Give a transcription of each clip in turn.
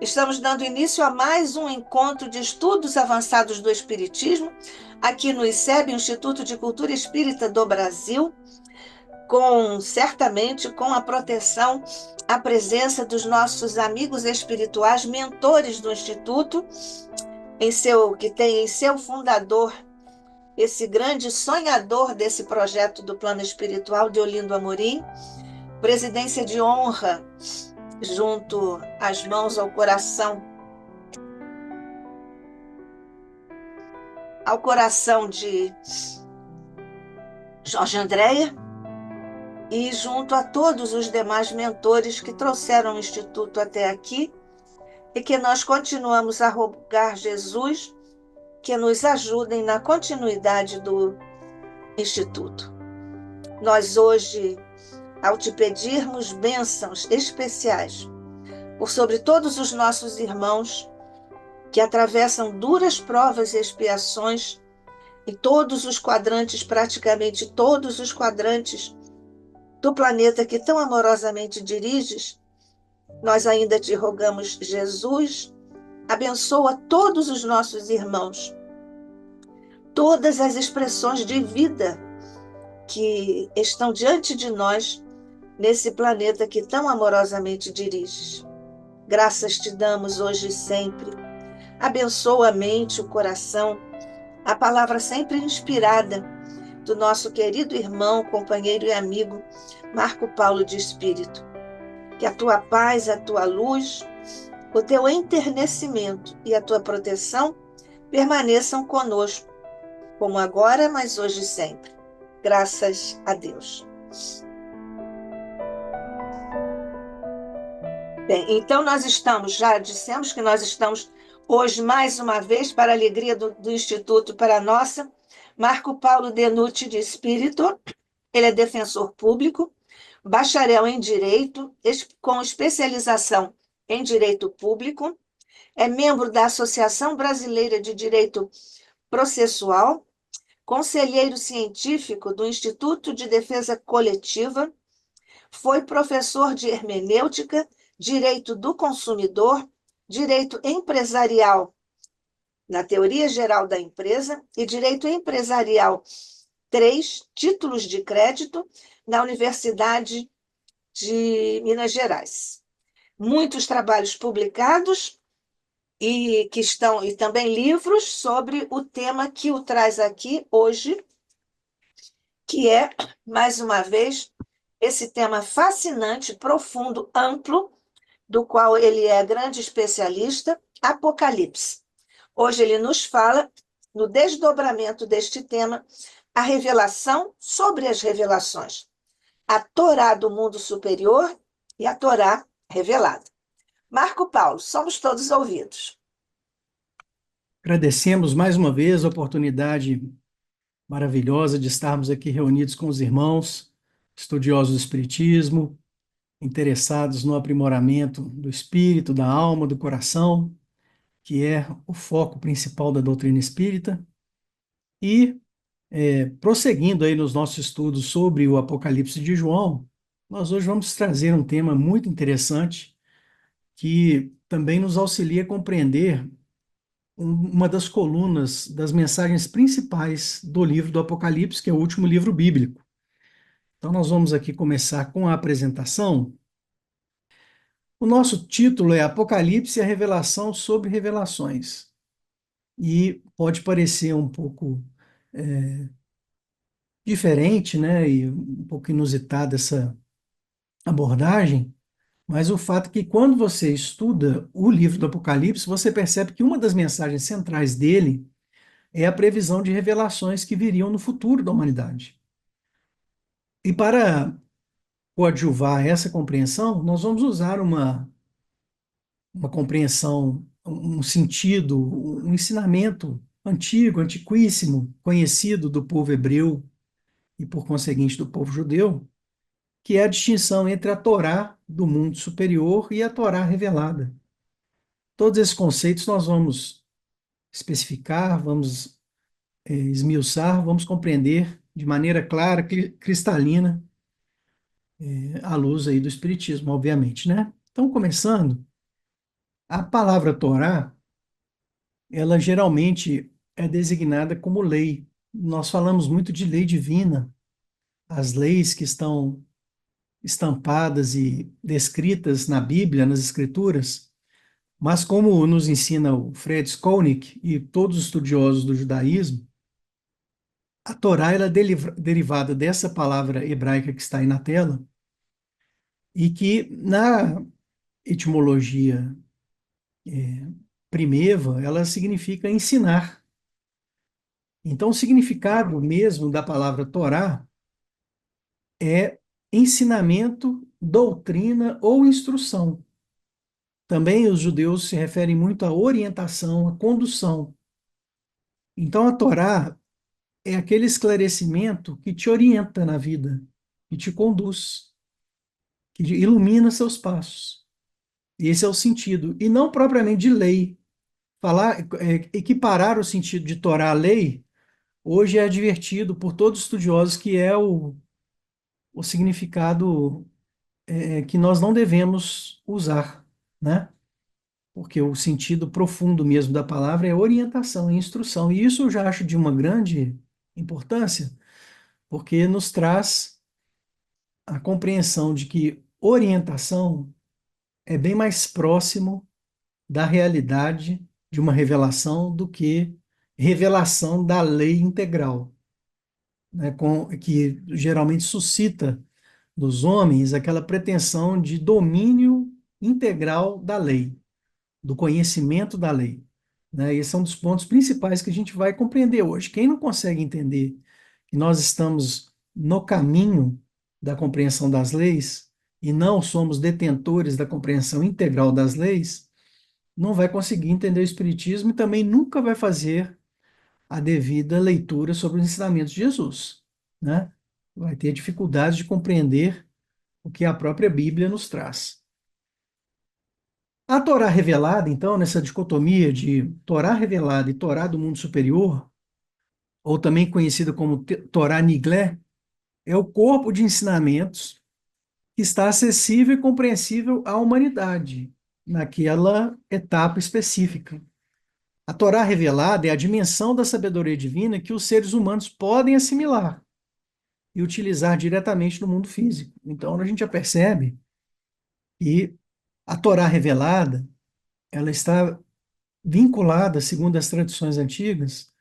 Estamos dando início a mais um encontro de estudos avançados do Espiritismo, aqui no ICEB, Instituto de Cultura Espírita do Brasil, certamente com a proteção, a presença dos nossos amigos espirituais, mentores do Instituto, que tem em seu fundador esse grande sonhador desse projeto do plano espiritual, Deolindo Amorim, presidência de honra, junto às mãos ao coração de Jorge Andréia, e junto a todos os demais mentores que trouxeram o Instituto até aqui, e que nós continuamos a rogar Jesus que nos ajudem na continuidade do Instituto. Nós hoje, ao te pedirmos bênçãos especiais por sobre todos os nossos irmãos que atravessam duras provas e expiações em todos os quadrantes, praticamente todos os quadrantes do planeta que tão amorosamente diriges, nós ainda te rogamos, Jesus, abençoa todos os nossos irmãos, todas as expressões de vida que estão diante de nós nesse planeta que tão amorosamente diriges. Graças te damos hoje e sempre. Abençoa a mente, o coração, a palavra sempre inspirada do nosso querido irmão, companheiro e amigo Marco Paulo de Espírito. Que a tua paz, a tua luz, o teu enternecimento e a tua proteção permaneçam conosco, como agora, mas hoje e sempre. Graças a Deus. Bem, então já dissemos que nós estamos hoje, mais uma vez, para a alegria do Instituto, para a nossa, Marco Paulo Denucci de Espírito. Ele é defensor público, bacharel em Direito, com especialização em Direito Público, é membro da Associação Brasileira de Direito Processual, conselheiro científico do Instituto de Defesa Coletiva, foi professor de hermenêutica, direito do consumidor, direito empresarial na teoria geral da empresa e direito empresarial 3, títulos de crédito na Universidade de Minas Gerais. Muitos trabalhos publicados e também livros sobre o tema que o traz aqui hoje, que é, mais uma vez, esse tema fascinante, profundo, amplo, do qual ele é grande especialista, Apocalipse. Hoje ele nos fala, no desdobramento deste tema, a revelação sobre as revelações, a Torá do mundo superior e a Torá revelada. Marco Paulo, somos todos ouvidos. Agradecemos mais uma vez a oportunidade maravilhosa de estarmos aqui reunidos com os irmãos, estudiosos do Espiritismo, interessados no aprimoramento do espírito, da alma, do coração, que é o foco principal da doutrina espírita, e prosseguindo aí nos nossos estudos sobre o Apocalipse de João, nós hoje vamos trazer um tema muito interessante que também nos auxilia a compreender uma das colunas das mensagens principais do livro do Apocalipse, que é o último livro bíblico. Então, nós vamos aqui começar com a apresentação. O nosso título é Apocalipse e a Revelação sobre Revelações. E pode parecer um pouco diferente, né, e um pouco inusitada essa abordagem, mas o fato é que quando você estuda o livro do Apocalipse, você percebe que uma das mensagens centrais dele é a previsão de revelações que viriam no futuro da humanidade. E para coadjuvar essa compreensão, nós vamos usar uma compreensão, um sentido, um ensinamento antigo, antiquíssimo, conhecido do povo hebreu e, por conseguinte, do povo judeu, que é a distinção entre a Torá do mundo superior e a Torá revelada. Todos esses conceitos nós vamos especificar, vamos esmiuçar, vamos compreender de maneira clara, cristalina, à luz aí do Espiritismo, obviamente, né? Então, começando, A palavra Torá, ela geralmente é designada como lei. Nós falamos muito de lei divina, as leis que estão estampadas e descritas na Bíblia, nas Escrituras, mas como nos ensina o Fred Skolnick e todos os estudiosos do judaísmo, a Torá ela é derivada dessa palavra hebraica que está aí na tela e que na etimologia primeva ela significa ensinar. Então, o significado mesmo da palavra Torá é ensinamento, doutrina ou instrução. Também os judeus se referem muito à orientação, à condução. Então, a Torá é aquele esclarecimento que te orienta na vida, que te conduz, que ilumina seus passos. Esse é o sentido. E não propriamente de lei. Falar, equiparar o sentido de Torá à lei, hoje é advertido por todos os estudiosos que é o significado que nós não devemos usar, né? Porque o sentido profundo mesmo da palavra é orientação e instrução. E isso eu já acho de uma grande importância, porque nos traz a compreensão de que orientação é bem mais próximo da realidade de uma revelação do que revelação da lei integral, né, que geralmente suscita dos homens aquela pretensão de domínio integral da lei, do conhecimento da lei. Né? Esse é um dos pontos principais que a gente vai compreender hoje. Quem não consegue entender que nós estamos no caminho da compreensão das leis e não somos detentores da compreensão integral das leis, não vai conseguir entender o Espiritismo e também nunca vai fazer a devida leitura sobre os ensinamentos de Jesus, né? Vai ter dificuldade de compreender o que a própria Bíblia nos traz. A Torá revelada, então, nessa dicotomia de Torá revelada e Torá do mundo superior, ou também conhecida como Torá Niglé, é o corpo de ensinamentos que está acessível e compreensível à humanidade, naquela etapa específica. A Torá revelada é a dimensão da sabedoria divina que os seres humanos podem assimilar e utilizar diretamente no mundo físico. Então, a gente já percebe que a Torá revelada, ela está vinculada, segundo as tradições antigas,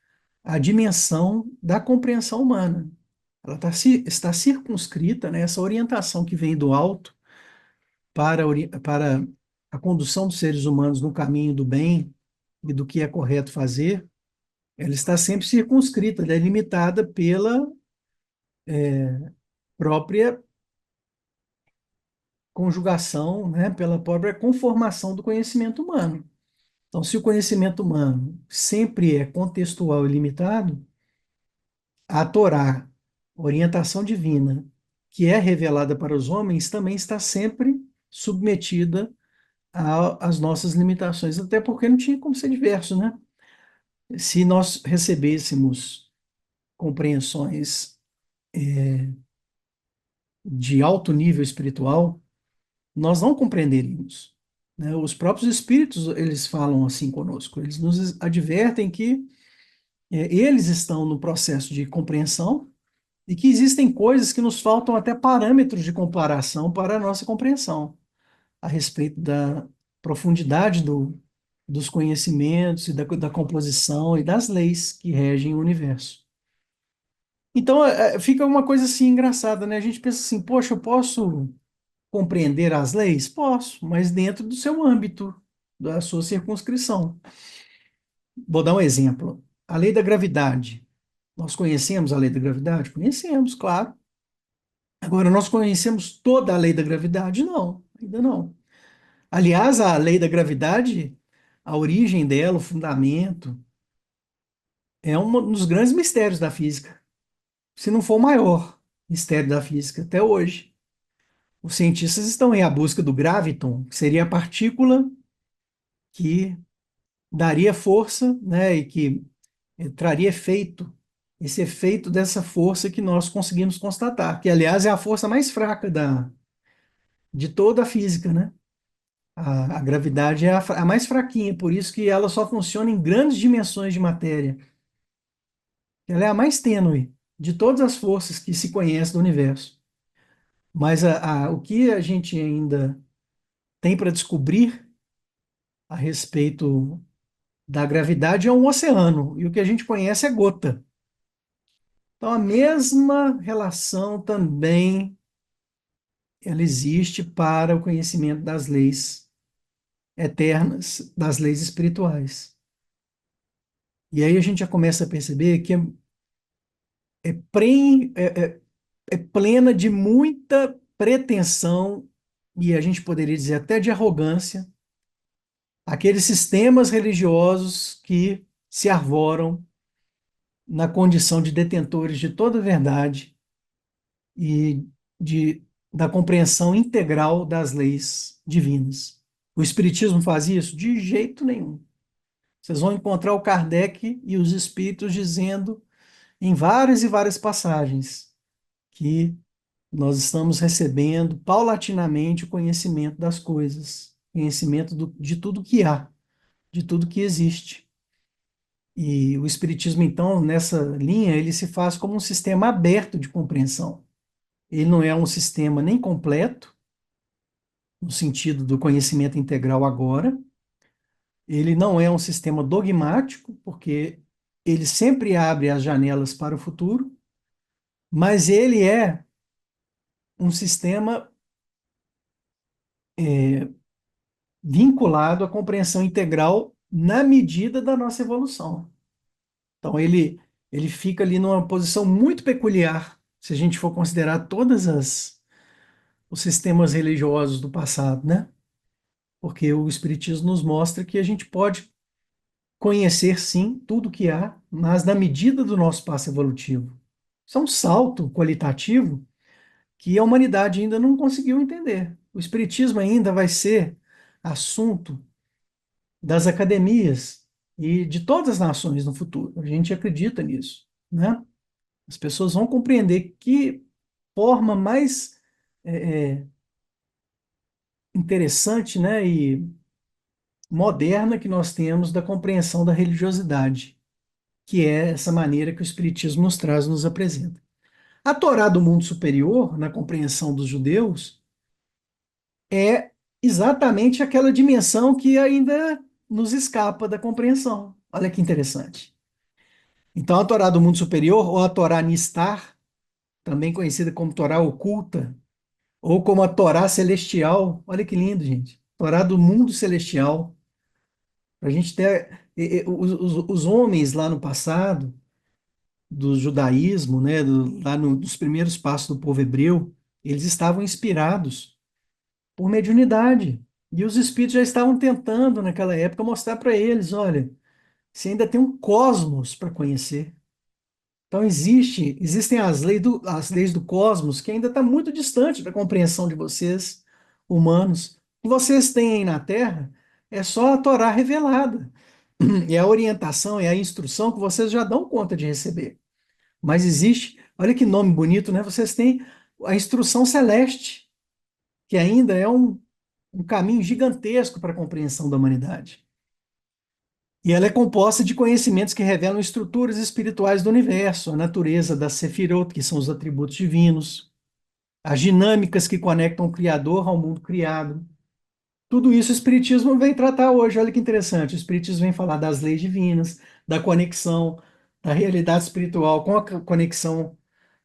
à dimensão da compreensão humana. Ela está circunscrita, né, essa orientação que vem do alto para a condução dos seres humanos no caminho do bem e do que é correto fazer, ela está sempre circunscrita, ela é limitada pela própria conjugação, né, pela própria conformação do conhecimento humano. Então, se o conhecimento humano sempre é contextual e limitado, a Torá, orientação divina, que é revelada para os homens, também está sempre submetida às nossas limitações, até porque não tinha como ser diverso, né? Se nós recebêssemos compreensões de alto nível espiritual, nós não compreenderíamos. Né? Os próprios espíritos, eles falam assim conosco, eles nos advertem que eles estão no processo de compreensão e que existem coisas que nos faltam até parâmetros de comparação para a nossa compreensão a respeito da profundidade dos conhecimentos e da composição e das leis que regem o universo. Então, fica uma coisa assim engraçada, né? A gente pensa assim, poxa, eu posso compreender as leis? Posso, mas dentro do seu âmbito, da sua circunscrição. Vou dar um exemplo. A lei da gravidade. Nós conhecemos a lei da gravidade? Conhecemos, claro. Agora, nós conhecemos toda a lei da gravidade? Não, ainda não. Aliás, a lei da gravidade, a origem dela, o fundamento, é um dos grandes mistérios da física, se não for o maior mistério da física até hoje. Os cientistas estão aí à busca do graviton, que seria a partícula que daria força, né, e que traria efeito, esse efeito dessa força que nós conseguimos constatar, que aliás é a força mais fraca de toda a física, né? A gravidade é a mais fraquinha, por isso que ela só funciona em grandes dimensões de matéria. Ela é a mais tênue de todas as forças que se conhece do universo. Mas o que a gente ainda tem para descobrir a respeito da gravidade é um oceano, e o que a gente conhece é gota. Então, a mesma relação também ela existe para o conhecimento das leis eternas, das leis espirituais. E aí a gente já começa a perceber que é plena de muita pretensão, e a gente poderia dizer até de arrogância, aqueles sistemas religiosos que se arvoram na condição de detentores de toda a verdade e de, da compreensão integral das leis divinas. O Espiritismo faz isso? De jeito nenhum. Vocês vão encontrar o Kardec e os Espíritos dizendo em várias e várias passagens que nós estamos recebendo paulatinamente o conhecimento das coisas, conhecimento de tudo que há, de tudo que existe. E o Espiritismo, então, nessa linha, ele se faz como um sistema aberto de compreensão. Ele não é um sistema nem completo, no sentido do conhecimento integral agora, ele não é um sistema dogmático, porque ele sempre abre as janelas para o futuro, mas ele é um sistema é, vinculado à compreensão integral na medida da nossa evolução. Então, ele fica ali numa posição muito peculiar, se a gente for considerar os sistemas religiosos do passado, né? Porque o Espiritismo nos mostra que a gente pode conhecer, sim, tudo que há, mas na medida do nosso passo evolutivo. Isso é um salto qualitativo que a humanidade ainda não conseguiu entender. O Espiritismo ainda vai ser assunto das academias e de todas as nações no futuro. A gente acredita nisso, né? As pessoas vão compreender que forma mais interessante, né, e moderna que nós temos da compreensão da religiosidade, que é essa maneira que o Espiritismo nos traz, nos apresenta. A Torá do mundo superior, na compreensão dos judeus, é exatamente aquela dimensão que ainda nos escapa da compreensão. Olha que interessante. Então, a Torá do mundo superior, ou a Torá Nistar, também conhecida como Torá oculta, ou como a Torá celestial, olha que lindo, gente. Torá do mundo celestial. Para a gente ter. Os homens lá no passado, do judaísmo, né, lá nos primeiros passos do povo hebreu, eles estavam inspirados por mediunidade. E os espíritos já estavam tentando, naquela época, mostrar para eles: olha, você ainda tem um cosmos para conhecer. Então, existem as leis do cosmos que ainda está muito distante da compreensão de vocês, humanos. O que vocês têm aí na Terra é só a Torá revelada. É a orientação, é a instrução que vocês já dão conta de receber. Mas existe, olha que nome bonito, né? Vocês têm a instrução celeste, que ainda é um caminho gigantesco para a compreensão da humanidade. E ela é composta de conhecimentos que revelam estruturas espirituais do universo, a natureza das Sefirot, que são os atributos divinos, as dinâmicas que conectam o Criador ao mundo criado. Tudo isso o Espiritismo vem tratar hoje. Olha que interessante. O Espiritismo vem falar das leis divinas, da conexão da realidade espiritual com a conexão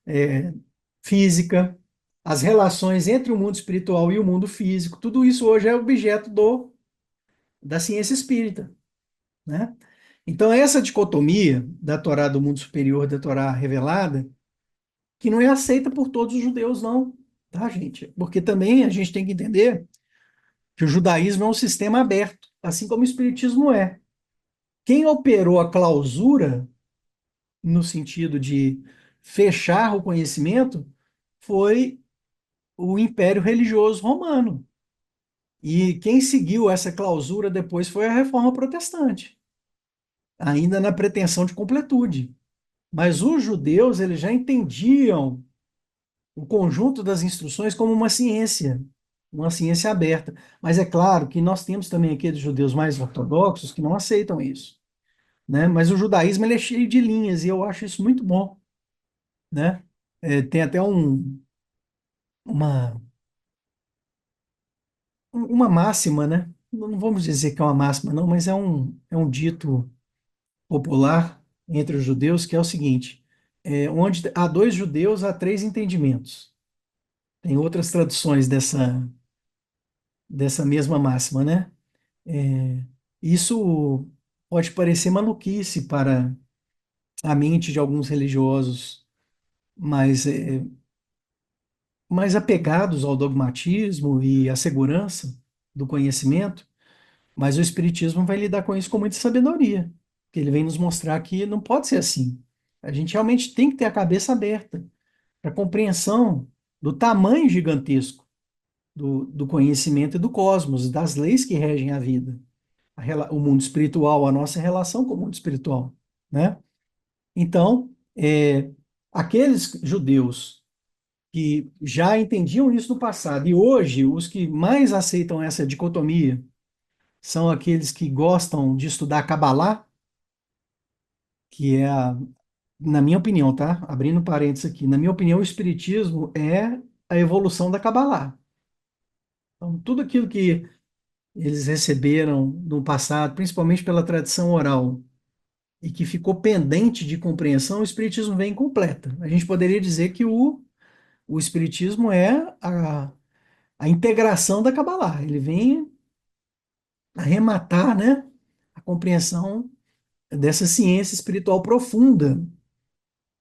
é, física, as relações entre o mundo espiritual e o mundo físico. Tudo isso hoje é objeto da ciência espírita, né? Então, essa dicotomia da Torá do mundo superior e da Torá revelada, que não é aceita por todos os judeus, não, tá, gente? Porque também a gente tem que entender que o judaísmo é um sistema aberto, assim como o espiritismo é. Quem operou a clausura, no sentido de fechar o conhecimento, foi o Império Religioso Romano. E quem seguiu essa clausura depois foi a Reforma Protestante, ainda na pretensão de completude. Mas os judeus, eles já entendiam o conjunto das instruções como uma ciência. uma ciência aberta. Mas é claro que nós temos também aqueles judeus mais ortodoxos que não aceitam isso, né? Mas o judaísmo ele é cheio de linhas e eu acho isso muito bom, né? Tem até uma, uma máxima, né? Não vamos dizer que é uma máxima, não, mas é um dito popular entre os judeus que é o seguinte: onde há dois judeus, há três entendimentos. Tem outras traduções dessa mesma máxima, né? É, isso pode parecer maluquice para a mente de alguns religiosos mais, mais apegados ao dogmatismo e à segurança do conhecimento, mas o Espiritismo vai lidar com isso com muita sabedoria, porque ele vem nos mostrar que não pode ser assim. A gente realmente tem que ter a cabeça aberta para a compreensão do tamanho gigantesco do conhecimento e do cosmos, das leis que regem a vida, o mundo espiritual, a nossa relação com o mundo espiritual, né? Então, aqueles judeus que já entendiam isso no passado e hoje os que mais aceitam essa dicotomia são aqueles que gostam de estudar Kabbalah, que é na minha opinião, tá? Abrindo parênteses aqui, na minha opinião, o Espiritismo é a evolução da Kabbalah. Então, tudo aquilo que eles receberam no passado, principalmente pela tradição oral, e que ficou pendente de compreensão, o Espiritismo vem completa. A gente poderia dizer que o Espiritismo é a integração da Kabbalah. Ele vem arrematar, né, a compreensão dessa ciência espiritual profunda,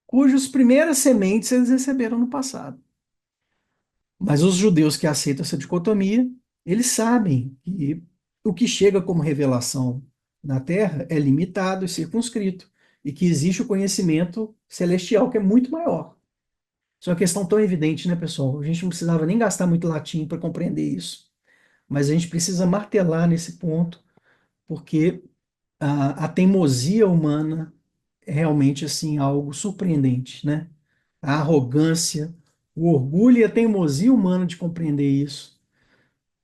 cujas primeiras sementes eles receberam no passado. Mas os judeus que aceitam essa dicotomia, eles sabem que o que chega como revelação na Terra é limitado e circunscrito, e que existe o conhecimento celestial que é muito maior. Isso é uma questão tão evidente, né, pessoal? A gente não precisava nem gastar muito latim para compreender isso. Mas a gente precisa martelar nesse ponto, porque a teimosia humana é realmente assim algo surpreendente, né? A arrogância, o orgulho e a teimosia humana de compreender isso.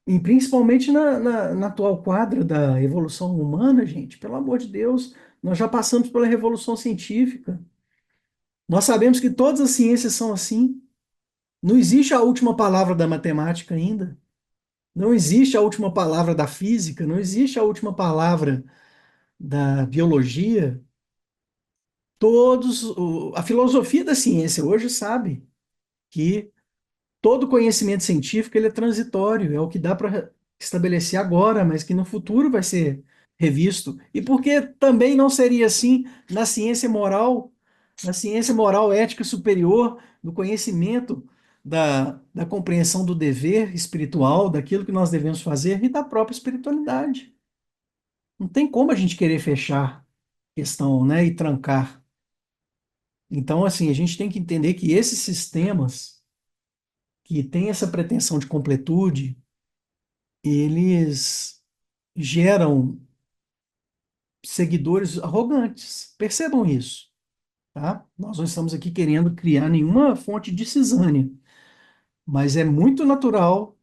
E principalmente na atual quadra da evolução humana, gente, pelo amor de Deus, nós já passamos pela revolução científica. Nós sabemos que todas as ciências são assim. Não existe a última palavra da matemática ainda. Não existe a última palavra da física. Não existe a última palavra da biologia. A filosofia da ciência hoje sabe que todo conhecimento científico ele é transitório, é o que dá para estabelecer agora, mas que no futuro vai ser revisto. E por que também não seria assim na ciência moral ética superior, no conhecimento da compreensão do dever espiritual, daquilo que nós devemos fazer e da própria espiritualidade. Não tem como a gente querer fechar questão, né, e trancar. Então, assim, a gente tem que entender que esses sistemas que têm essa pretensão de completude, eles geram seguidores arrogantes. Percebam isso, tá? Nós não estamos aqui querendo criar nenhuma fonte de cisânia, mas é muito natural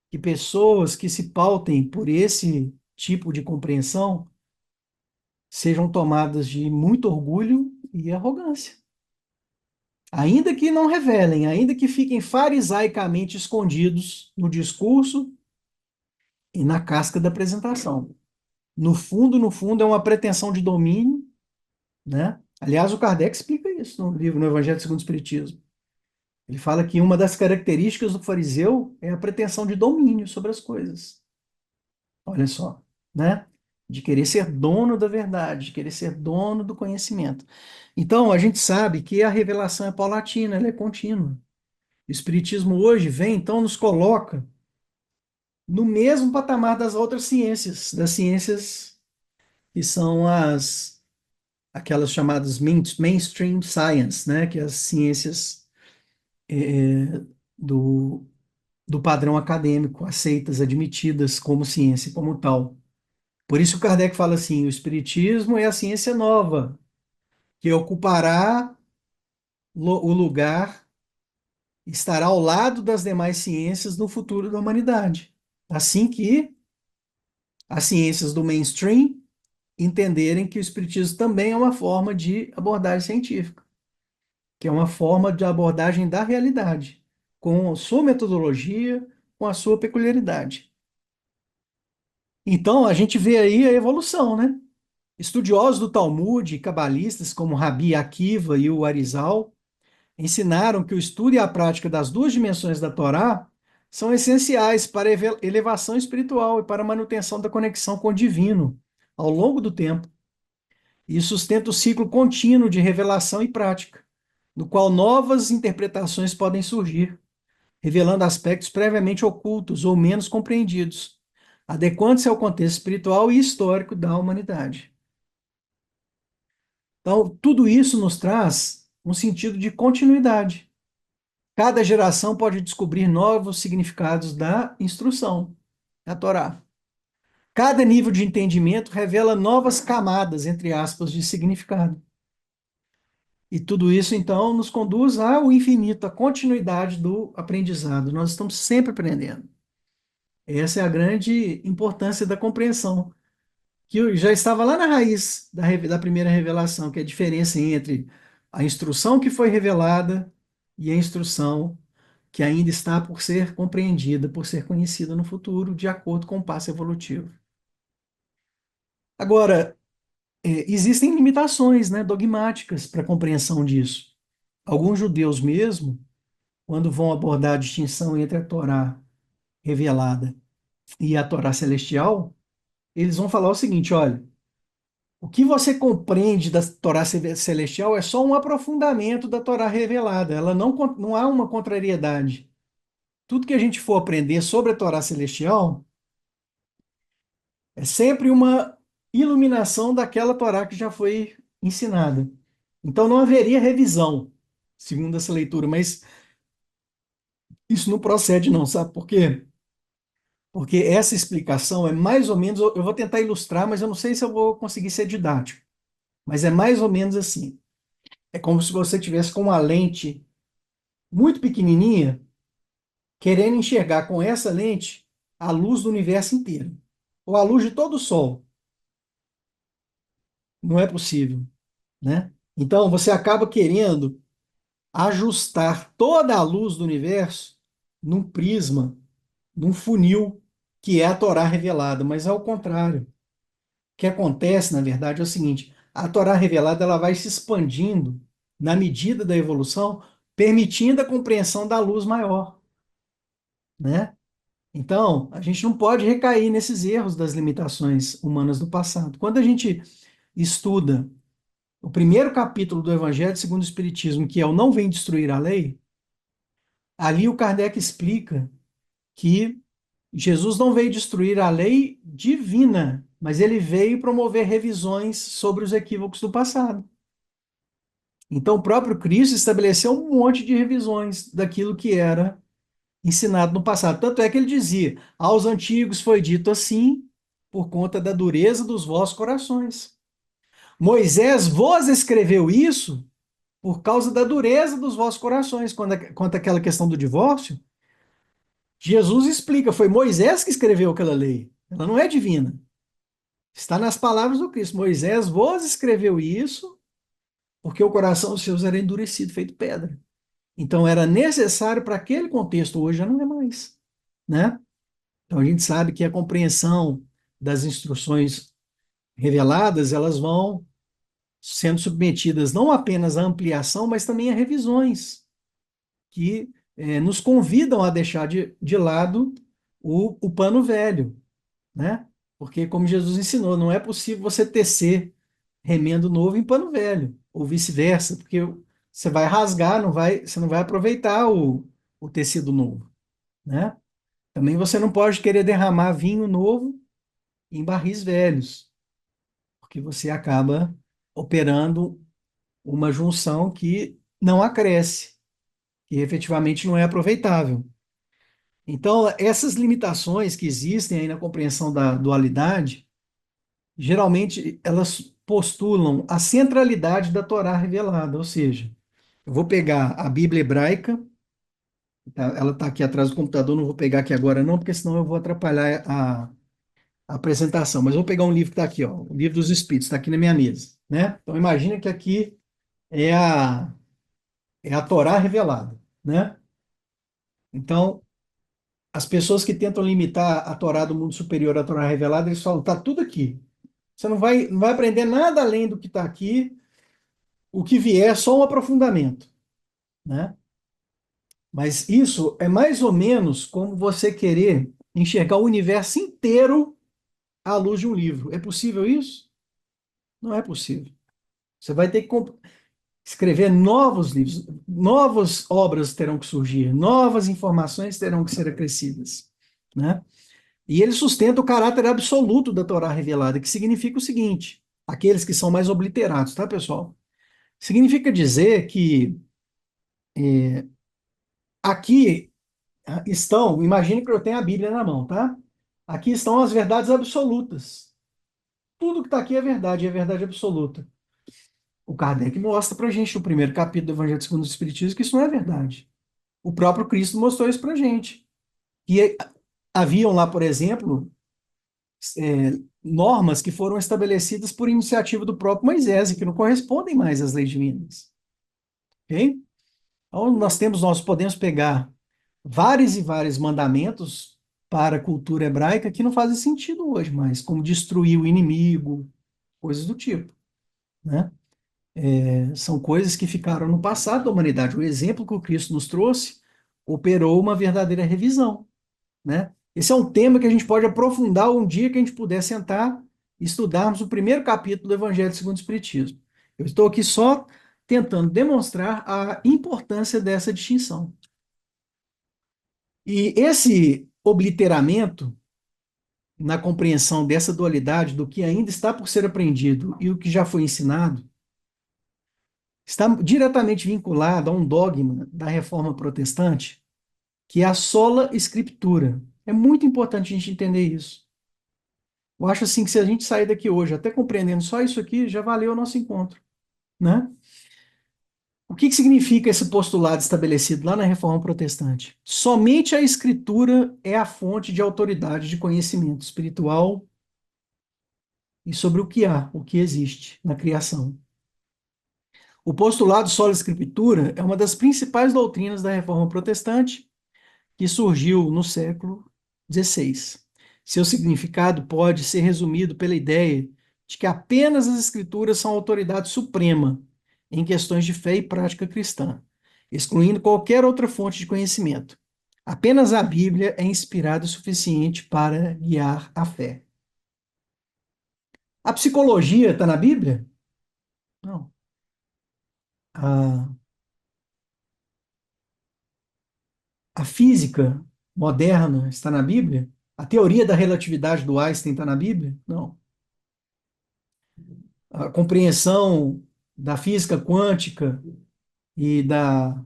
que pessoas que se pautem por esse tipo de compreensão sejam tomadas de muito orgulho e arrogância. Ainda que não revelem, ainda que fiquem farisaicamente escondidos no discurso e na casca da apresentação. No fundo, é uma pretensão de domínio, né? Aliás, o Kardec explica isso no livro, no Evangelho segundo o Espiritismo. Ele fala que uma das características do fariseu é a pretensão de domínio sobre as coisas. Olha só, né? De querer ser dono da verdade, de querer ser dono do conhecimento. Então, a gente sabe que a revelação é paulatina, ela é contínua. O Espiritismo hoje vem, então, nos coloca no mesmo patamar das outras ciências, das ciências que são aquelas chamadas mainstream science, né, que é as ciências do, do padrão acadêmico, aceitas, admitidas como ciência, como tal. Por isso o Kardec fala assim, o espiritismo é a ciência nova, que ocupará o lugar estará ao lado das demais ciências no futuro da humanidade. Assim que as ciências do mainstream entenderem que o espiritismo também é uma forma de abordagem científica, que é uma forma de abordagem da realidade, com a sua metodologia, com a sua peculiaridade. Então, a gente vê aí a evolução, né? Estudiosos do Talmud, cabalistas como Rabi Akiva e o Arizal, ensinaram que o estudo e a prática das duas dimensões da Torá são essenciais para a elevação espiritual e para a manutenção da conexão com o divino ao longo do tempo, e sustenta o ciclo contínuo de revelação e prática, no qual novas interpretações podem surgir, revelando aspectos previamente ocultos ou menos compreendidos, adequando-se ao contexto espiritual e histórico da humanidade. Então, tudo isso nos traz um sentido de continuidade. Cada geração pode descobrir novos significados da instrução, da Torá. Cada nível de entendimento revela novas camadas, entre aspas, de significado. E tudo isso, então, nos conduz ao infinito, à continuidade do aprendizado. Nós estamos sempre aprendendo. Essa é a grande importância da compreensão, que já estava lá na raiz da primeira revelação, que é a diferença entre a instrução que foi revelada e a instrução que ainda está por ser compreendida, por ser conhecida no futuro, de acordo com o passo evolutivo. Agora, existem limitações, né, dogmáticas para a compreensão disso. Alguns judeus mesmo, quando vão abordar a distinção entre a Torá revelada e a Torá celestial, eles vão falar o seguinte: olha, o que você compreende da Torá celestial é só um aprofundamento da Torá revelada, ela não há uma contrariedade. Tudo que a gente for aprender sobre a Torá celestial é sempre uma iluminação daquela Torá que já foi ensinada. Então não haveria revisão, segundo essa leitura, mas isso não procede não, sabe por quê? Porque essa explicação é mais ou menos, eu vou tentar ilustrar, mas eu não sei se eu vou conseguir ser didático, mas é mais ou menos assim. É como se você tivesse com uma lente muito pequenininha, querendo enxergar com essa lente a luz do universo inteiro, ou a luz de todo o Sol. Não é possível, né? Então você acaba querendo ajustar toda a luz do universo num prisma, num funil, que é a Torá revelada, mas é o contrário. O que acontece, na verdade, é o seguinte: a Torá revelada ela vai se expandindo na medida da evolução, permitindo a compreensão da luz maior, né? Então, a gente não pode recair nesses erros das limitações humanas do passado. Quando a gente estuda o primeiro capítulo do Evangelho segundo o Espiritismo, que é o Não Vem Destruir a Lei, ali o Kardec explica que Jesus não veio destruir a lei divina, mas ele veio promover revisões sobre os equívocos do passado. Então, o próprio Cristo estabeleceu um monte de revisões daquilo que era ensinado no passado. Tanto é que ele dizia: aos antigos foi dito assim, por conta da dureza dos vossos corações. Moisés vos escreveu isso por causa da dureza dos vossos corações. Quanto àquela questão do divórcio, Jesus explica: foi Moisés que escreveu aquela lei. Ela não é divina. Está nas palavras do Cristo. Moisés vos escreveu isso porque o coração dos seus era endurecido, feito pedra. Então era necessário para aquele contexto, hoje já não é mais, né? Então a gente sabe que a compreensão das instruções reveladas, elas vão sendo submetidas não apenas à ampliação, mas também a revisões, que nos convidam a deixar de lado o pano velho, né? Porque, como Jesus ensinou, não é possível você tecer remendo novo em pano velho, ou vice-versa, porque você vai rasgar, você não vai aproveitar o tecido novo, né? Também você não pode querer derramar vinho novo em barris velhos, porque você acaba operando uma junção que não acresce, que efetivamente não é aproveitável. Então, essas limitações que existem aí na compreensão da dualidade, geralmente elas postulam a centralidade da Torá revelada, ou seja, eu vou pegar a Bíblia hebraica Ela está aqui atrás do computador, não vou pegar aqui agora não, porque senão eu vou atrapalhar a apresentação. Mas vou pegar um livro que está aqui, ó, o Livro dos Espíritos, está aqui na minha mesa, né? Então imagina que aqui é a Torá revelada, né? Então, as pessoas que tentam limitar a Torá do mundo superior à Torá revelada, eles falam, tá tudo aqui. Você não vai aprender nada além do que está aqui, o que vier é só um aprofundamento, né? Mas isso é mais ou menos como você querer enxergar o universo inteiro à luz de um livro. É possível isso? Não é possível. Você vai ter que escrever novos livros, novas obras terão que surgir, novas informações terão que ser acrescidas, né? E ele sustenta o caráter absoluto da Torá revelada, que significa o seguinte: aqueles que são mais obliterados, tá, pessoal? Significa dizer que aqui estão, imagine que eu tenho a Bíblia na mão, tá? Aqui estão as verdades absolutas. Tudo que está aqui é verdade absoluta. O Kardec mostra para a gente no primeiro capítulo do Evangelho segundo o Espiritismo que isso não é verdade. O próprio Cristo mostrou isso para a gente. E haviam lá, por exemplo, normas que foram estabelecidas por iniciativa do próprio Moisés e que não correspondem mais às leis divinas. Ok? Então, nós podemos pegar vários e vários mandamentos para a cultura hebraica que não fazem sentido hoje mais, como destruir o inimigo, coisas do tipo, né? São coisas que ficaram no passado da humanidade. O exemplo que o Cristo nos trouxe operou uma verdadeira revisão, né? Esse é um tema que a gente pode aprofundar um dia que a gente puder sentar e estudarmos o primeiro capítulo do Evangelho segundo o Espiritismo. Eu estou aqui só tentando demonstrar a importância dessa distinção. E esse obliteramento na compreensão dessa dualidade do que ainda está por ser aprendido e o que já foi ensinado está diretamente vinculado a um dogma da Reforma Protestante, que é a sola scriptura. É muito importante a gente entender isso. Eu acho assim que se a gente sair daqui hoje, até compreendendo só isso aqui, já valeu o nosso encontro, né? O que significa esse postulado estabelecido lá na Reforma Protestante? Somente a Escritura é a fonte de autoridade de conhecimento espiritual e sobre o que há, o que existe na criação. O postulado sola escritura é uma das principais doutrinas da Reforma Protestante que surgiu no século XVI. Seu significado pode ser resumido pela ideia de que apenas as Escrituras são a autoridade suprema em questões de fé e prática cristã, excluindo qualquer outra fonte de conhecimento. Apenas a Bíblia é inspirada o suficiente para guiar a fé. A psicologia está na Bíblia? Não. A, a física moderna está na Bíblia? A teoria da relatividade do Einstein está na Bíblia? Não. A compreensão da física quântica e da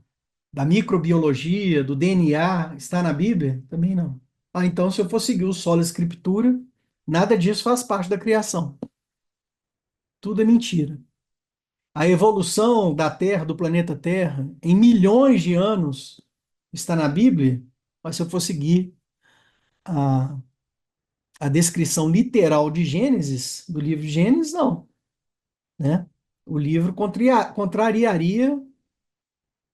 microbiologia, do DNA, está na Bíblia? Também não. Ah, então, se eu for seguir o solo escritura, nada disso faz parte da criação. Tudo é mentira. A evolução da Terra, do planeta Terra, em milhões de anos, está na Bíblia, mas se eu for seguir a, a descrição literal de Gênesis, do livro de Gênesis, não, né? O livro contrariaria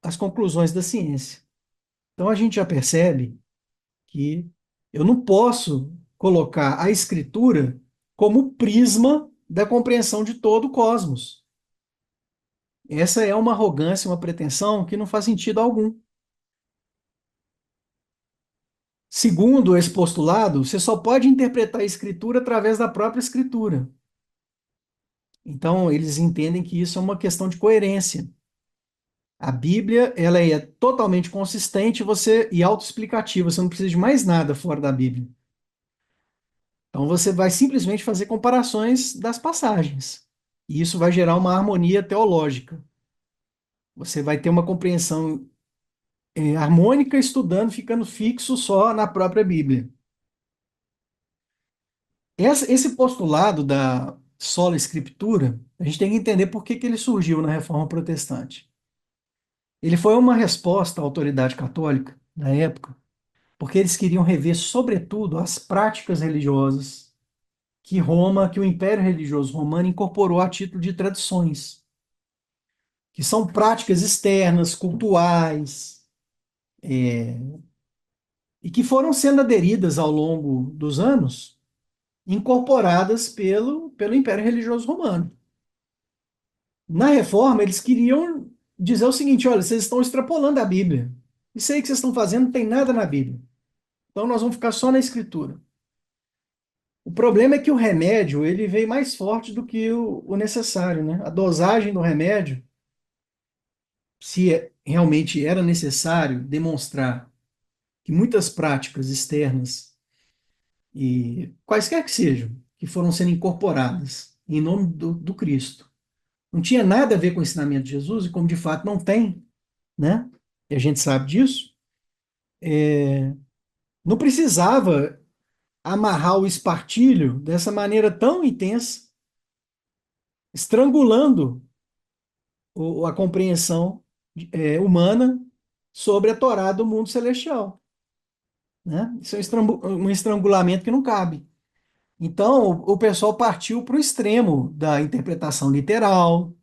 as conclusões da ciência. Então a gente já percebe que eu não posso colocar a escritura como prisma da compreensão de todo o cosmos. Essa é uma arrogância, uma pretensão que não faz sentido algum. Segundo esse postulado, você só pode interpretar a escritura através da própria escritura. Então, eles entendem que isso é uma questão de coerência. A Bíblia, ela é totalmente consistente e autoexplicativa, você não precisa de mais nada fora da Bíblia. Então você vai simplesmente fazer comparações das passagens. E isso vai gerar uma harmonia teológica. Você vai ter uma compreensão harmônica estudando, ficando fixo só na própria Bíblia. Esse postulado da sola escritura, a gente tem que entender por que ele surgiu na Reforma Protestante. Ele foi uma resposta à autoridade católica na época, porque eles queriam rever, sobretudo, as práticas religiosas que o Império Religioso Romano incorporou a título de tradições, que são práticas externas, cultuais, e que foram sendo aderidas ao longo dos anos, incorporadas pelo Império Religioso Romano. Na reforma, eles queriam dizer o seguinte: olha, vocês estão extrapolando a Bíblia. Isso aí que vocês estão fazendo não tem nada na Bíblia. Então nós vamos ficar só na Escritura. O problema é que o remédio ele veio mais forte do que o necessário, né? A dosagem do remédio, se realmente era necessário demonstrar que muitas práticas externas e quaisquer que sejam, que foram sendo incorporadas em nome do Cristo, não tinha nada a ver com o ensinamento de Jesus, e como de fato não tem, né? E a gente sabe disso, não precisava amarrar o espartilho dessa maneira tão intensa, estrangulando a compreensão humana sobre a Torá do mundo celestial, né? Isso é um estrangulamento que não cabe. Então, o pessoal partiu para o extremo da interpretação literal,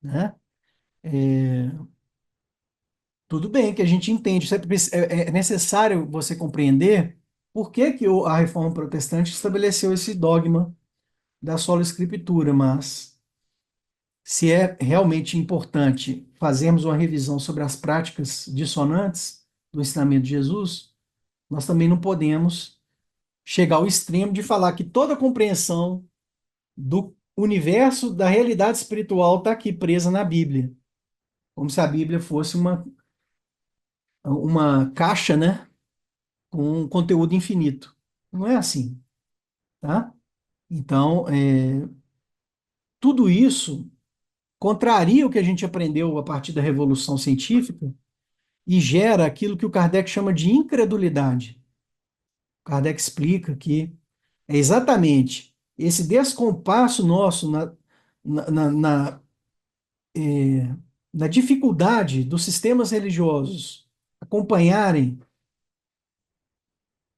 né? É, tudo bem que a gente entende, é necessário você compreender por que que a Reforma Protestante estabeleceu esse dogma da sola escritura, mas se é realmente importante fazermos uma revisão sobre as práticas dissonantes do ensinamento de Jesus, nós também não podemos chegar ao extremo de falar que toda a compreensão do universo, da realidade espiritual está aqui presa na Bíblia, como se a Bíblia fosse uma caixa, né, com um conteúdo infinito. Não é assim, tá? Então, tudo isso contraria o que a gente aprendeu a partir da Revolução Científica e gera aquilo que o Kardec chama de incredulidade. O Kardec explica que é exatamente esse descompasso nosso na, na, na, eh, na dificuldade dos sistemas religiosos acompanharem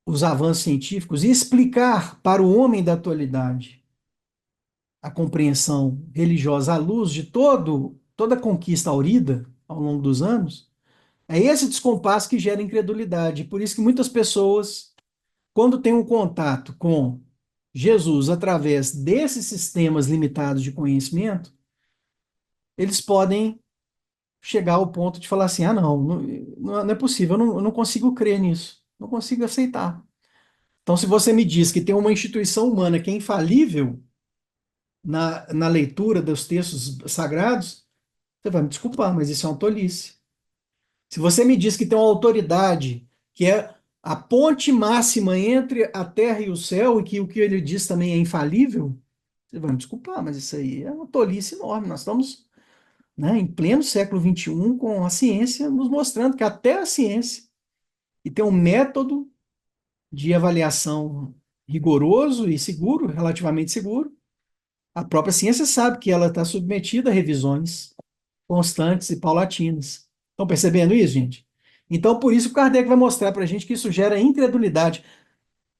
os avanços científicos e explicar para o homem da atualidade a compreensão religiosa à luz de toda a conquista aurida ao longo dos anos, é esse descompasso que gera incredulidade. Por isso que muitas pessoas, quando têm um contato com Jesus através desses sistemas limitados de conhecimento, eles podem chegar ao ponto de falar assim: ah, não é possível, eu não consigo crer nisso, não consigo aceitar. Então, se você me diz que tem uma instituição humana que é infalível na leitura dos textos sagrados, você vai me desculpar, mas isso é uma tolice. Se você me diz que tem uma autoridade que é a ponte máxima entre a terra e o céu, e que o que ele diz também é infalível, você vai me desculpar, mas isso aí é uma tolice enorme. Nós estamos, né, em pleno século XXI, com a ciência nos mostrando que até a ciência, e tem um método de avaliação rigoroso e seguro, relativamente seguro, a própria ciência sabe que ela está submetida a revisões constantes e paulatinas. Estão percebendo isso, gente? Então, por isso que o Kardec vai mostrar para a gente que isso gera incredulidade.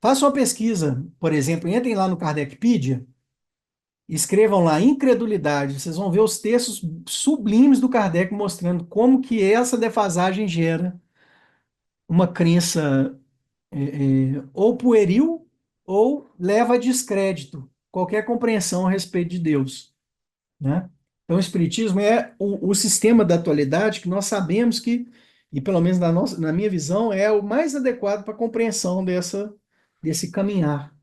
Faça uma pesquisa, por exemplo, entrem lá no Kardecpedia, escrevam lá incredulidade, vocês vão ver os textos sublimes do Kardec mostrando como que essa defasagem gera uma crença ou pueril ou leva a descrédito qualquer compreensão a respeito de Deus, né? Então, o Espiritismo é o sistema da atualidade que nós sabemos que, e pelo menos na minha visão, é o mais adequado para a compreensão desse caminhar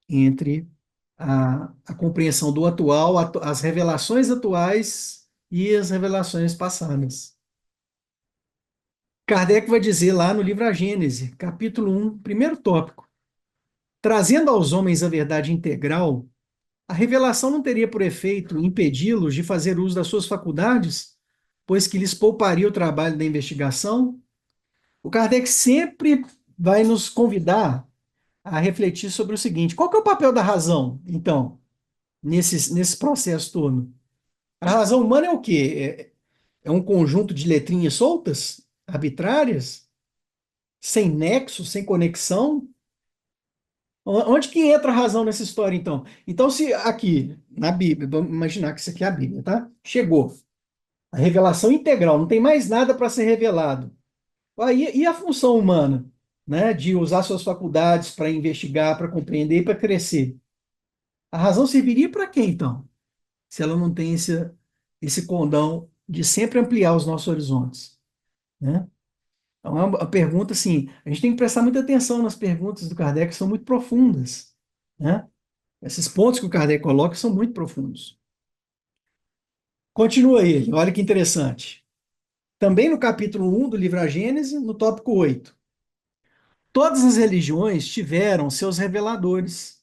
entre a compreensão do atual, as revelações atuais e as revelações passadas. Kardec vai dizer lá no livro A Gênese, capítulo 1, primeiro tópico: trazendo aos homens a verdade integral, a revelação não teria por efeito impedi-los de fazer uso das suas faculdades, pois que lhes pouparia o trabalho da investigação? O Kardec sempre vai nos convidar a refletir sobre o seguinte: qual que é o papel da razão, então, nesse processo todo? A razão humana é o quê? É um conjunto de letrinhas soltas? arbitrárias, sem nexo, sem conexão. Onde que entra a razão nessa história, então? Então, se aqui, na Bíblia, vamos imaginar que isso aqui é a Bíblia, tá? Chegou a revelação integral, não tem mais nada para ser revelado. Aí, e a função humana, né, de usar suas faculdades para investigar, para compreender e para crescer? A razão serviria para quê, então? Se ela não tem esse condão de sempre ampliar os nossos horizontes, né? Então, é uma pergunta, assim, a gente tem que prestar muita atenção nas perguntas do Kardec, que são muito profundas, né? Esses pontos que o Kardec coloca são muito profundos. Continua ele, olha que interessante. Também no capítulo 1 do livro A Gênese, no tópico 8. Todas as religiões tiveram seus reveladores.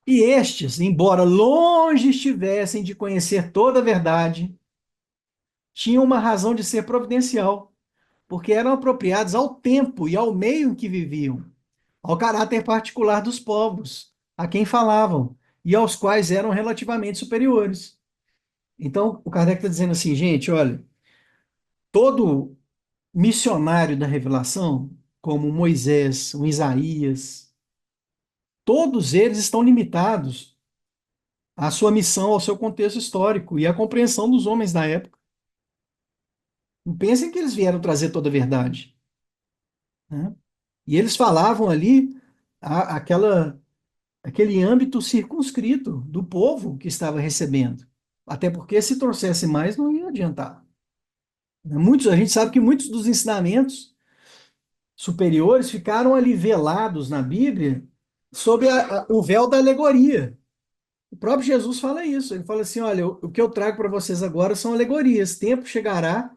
E estes, embora longe estivessem de conhecer toda a verdade, tinham uma razão de ser providencial, porque eram apropriados ao tempo e ao meio em que viviam, ao caráter particular dos povos, a quem falavam, e aos quais eram relativamente superiores. Então, o Kardec está dizendo assim, gente, olha, todo missionário da revelação, como Moisés, o Isaías, todos eles estão limitados à sua missão, ao seu contexto histórico e à compreensão dos homens da época. Não pensem que eles vieram trazer toda a verdade, né? E eles falavam ali aquele âmbito circunscrito do povo que estava recebendo. Até porque se trouxesse mais, não ia adiantar. A gente sabe que muitos dos ensinamentos superiores ficaram ali velados na Bíblia sob o véu da alegoria. O próprio Jesus fala isso. Ele fala assim: olha, o que eu trago para vocês agora são alegorias. Tempo chegará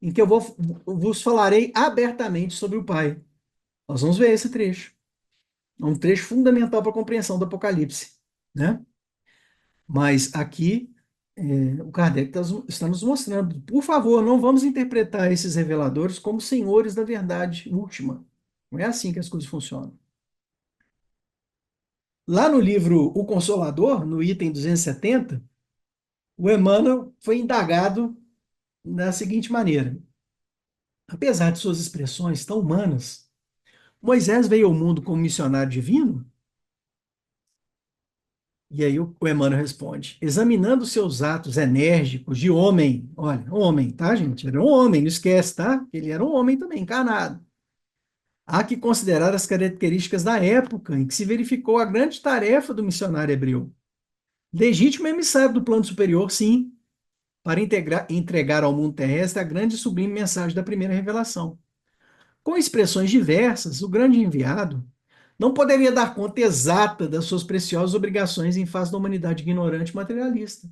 em que vos falarei abertamente sobre o Pai. Nós vamos ver esse trecho. É um trecho fundamental para a compreensão do Apocalipse, né? Mas aqui o Kardec está nos mostrando, por favor, não vamos interpretar esses reveladores como senhores da verdade última. Não é assim que as coisas funcionam. Lá no livro O Consolador, no item 270, o Emmanuel foi indagado da seguinte maneira: apesar de suas expressões tão humanas, Moisés veio ao mundo como missionário divino? E aí o Emmanuel responde: examinando seus atos enérgicos de homem, olha, homem, tá, gente? Era um homem, não esquece, tá? Ele era um homem também, encarnado. Há que considerar as características da época em que se verificou a grande tarefa do missionário hebreu. Legítimo emissário do plano superior, sim, para entregar ao mundo terrestre a grande e sublime mensagem da primeira revelação. Com expressões diversas, o grande enviado não poderia dar conta exata das suas preciosas obrigações em face da humanidade ignorante e materialista.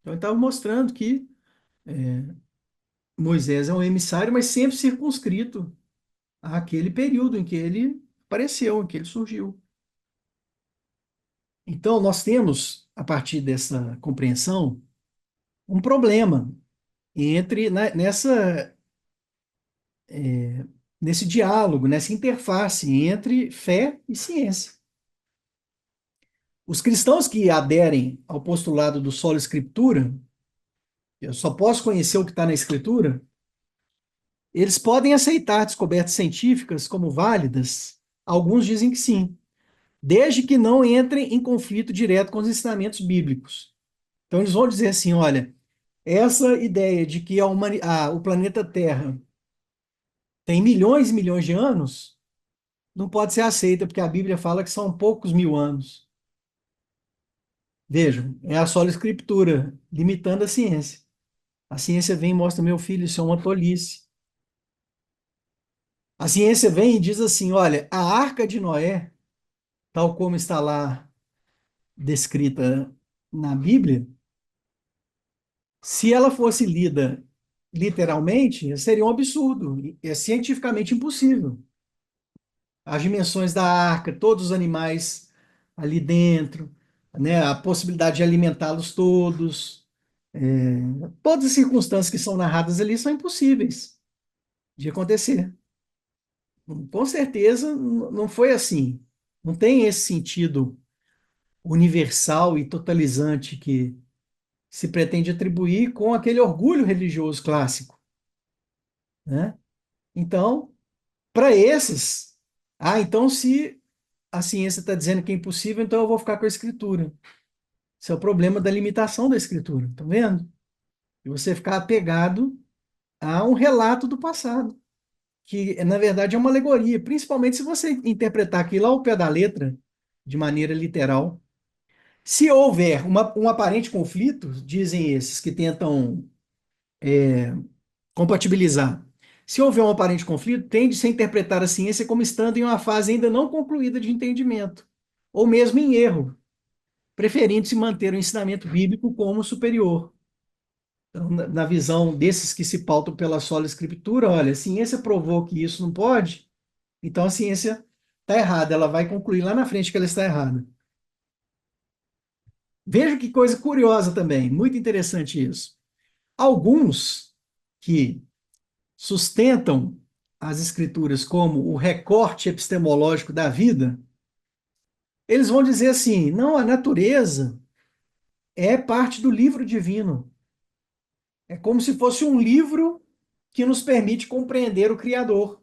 Então, ele estava mostrando que Moisés é um emissário, mas sempre circunscrito àquele período em que ele apareceu, em que ele surgiu. Então, nós temos, a partir dessa compreensão, um problema nessa nesse diálogo, nessa interface entre fé e ciência. Os cristãos que aderem ao postulado do sola escritura, eu só posso conhecer o que está na escritura, eles podem aceitar descobertas científicas como válidas. Alguns dizem que sim, desde que não entrem em conflito direto com os ensinamentos bíblicos. Então, eles vão dizer assim: olha, essa ideia de que o planeta Terra tem milhões e milhões de anos não pode ser aceita, porque a Bíblia fala que são poucos mil anos. Vejam, é a sola escritura, limitando a ciência. A ciência vem e mostra, meu filho, isso é uma tolice. A ciência vem e diz assim: olha, a arca de Noé, tal como está lá descrita na Bíblia, se ela fosse lida literalmente, seria um absurdo. É cientificamente impossível. As dimensões da arca, todos os animais ali dentro, né, a possibilidade de alimentá-los todos, todas as circunstâncias que são narradas ali são impossíveis de acontecer. Com certeza não foi assim. Não tem esse sentido universal e totalizante que se pretende atribuir com aquele orgulho religioso clássico. né? Então, para esses, então se a ciência está dizendo que é impossível, então eu vou ficar com a escritura. Esse é o problema da limitação da escritura, tá vendo? E você ficar apegado a um relato do passado, que na verdade é uma alegoria, principalmente se você interpretar aquilo ao pé da letra, de maneira literal. Se houver um aparente conflito, dizem esses que tentam compatibilizar. Se houver um aparente conflito, tende-se a interpretar a ciência como estando em uma fase ainda não concluída de entendimento, ou mesmo em erro, preferindo-se manter o ensinamento bíblico como superior. Então, na visão desses que se pautam pela sola escritura, olha, a ciência provou que isso não pode, então a ciência está errada, ela vai concluir lá na frente que ela está errada. Veja que coisa curiosa também, muito interessante isso. Alguns que sustentam as escrituras como o recorte epistemológico da vida, eles vão dizer assim: não, a natureza é parte do livro divino. É como se fosse um livro que nos permite compreender o Criador.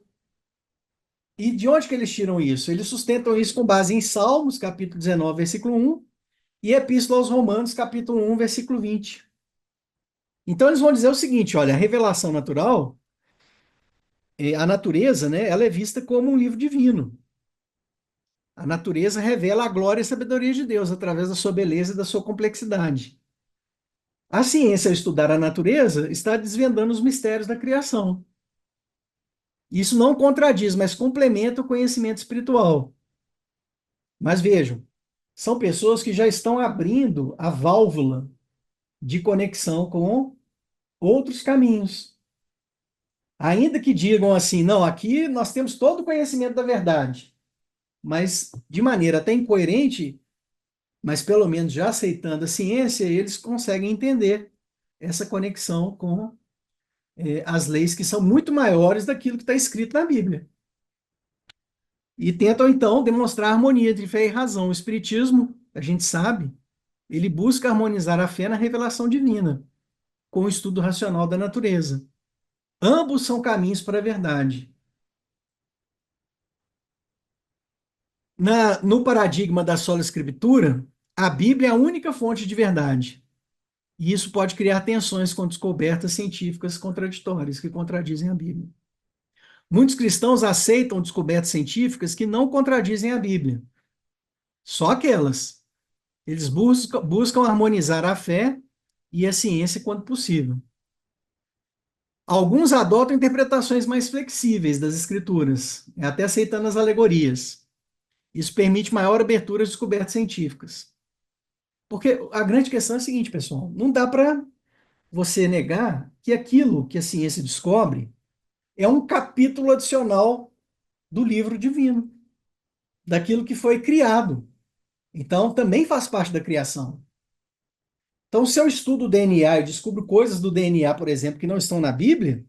E de onde que eles tiram isso? Eles sustentam isso com base em Salmos, capítulo 19, versículo 1, e Epístola aos Romanos, capítulo 1, versículo 20. Então eles vão dizer o seguinte: olha, a revelação natural, a natureza, né, ela é vista como um livro divino. A natureza revela a glória e a sabedoria de Deus através da sua beleza e da sua complexidade. A ciência, ao estudar a natureza, está desvendando os mistérios da criação. Isso não contradiz, mas complementa o conhecimento espiritual. Mas vejam, são pessoas que já estão abrindo a válvula de conexão com outros caminhos. Ainda que digam assim, não, aqui nós temos todo o conhecimento da verdade, mas de maneira até incoerente, mas pelo menos já aceitando a ciência, eles conseguem entender essa conexão com as leis que são muito maiores daquilo que está escrito na Bíblia. E tentam, então, demonstrar a harmonia entre fé e razão. O Espiritismo, a gente sabe, ele busca harmonizar a fé na revelação divina, com o estudo racional da natureza. Ambos são caminhos para a verdade. No paradigma da sola escritura, a Bíblia é a única fonte de verdade. E isso pode criar tensões com descobertas científicas contraditórias, que contradizem a Bíblia. Muitos cristãos aceitam descobertas científicas que não contradizem a Bíblia. Só aquelas. Eles buscam harmonizar a fé e a ciência quando possível. Alguns adotam interpretações mais flexíveis das escrituras, até aceitando as alegorias. Isso permite maior abertura às descobertas científicas. Porque a grande questão é a seguinte, pessoal: não dá para você negar que aquilo que a ciência descobre é um capítulo adicional do livro divino, daquilo que foi criado. Então, também faz parte da criação. Então, se eu estudo o DNA e descubro coisas do DNA, por exemplo, que não estão na Bíblia,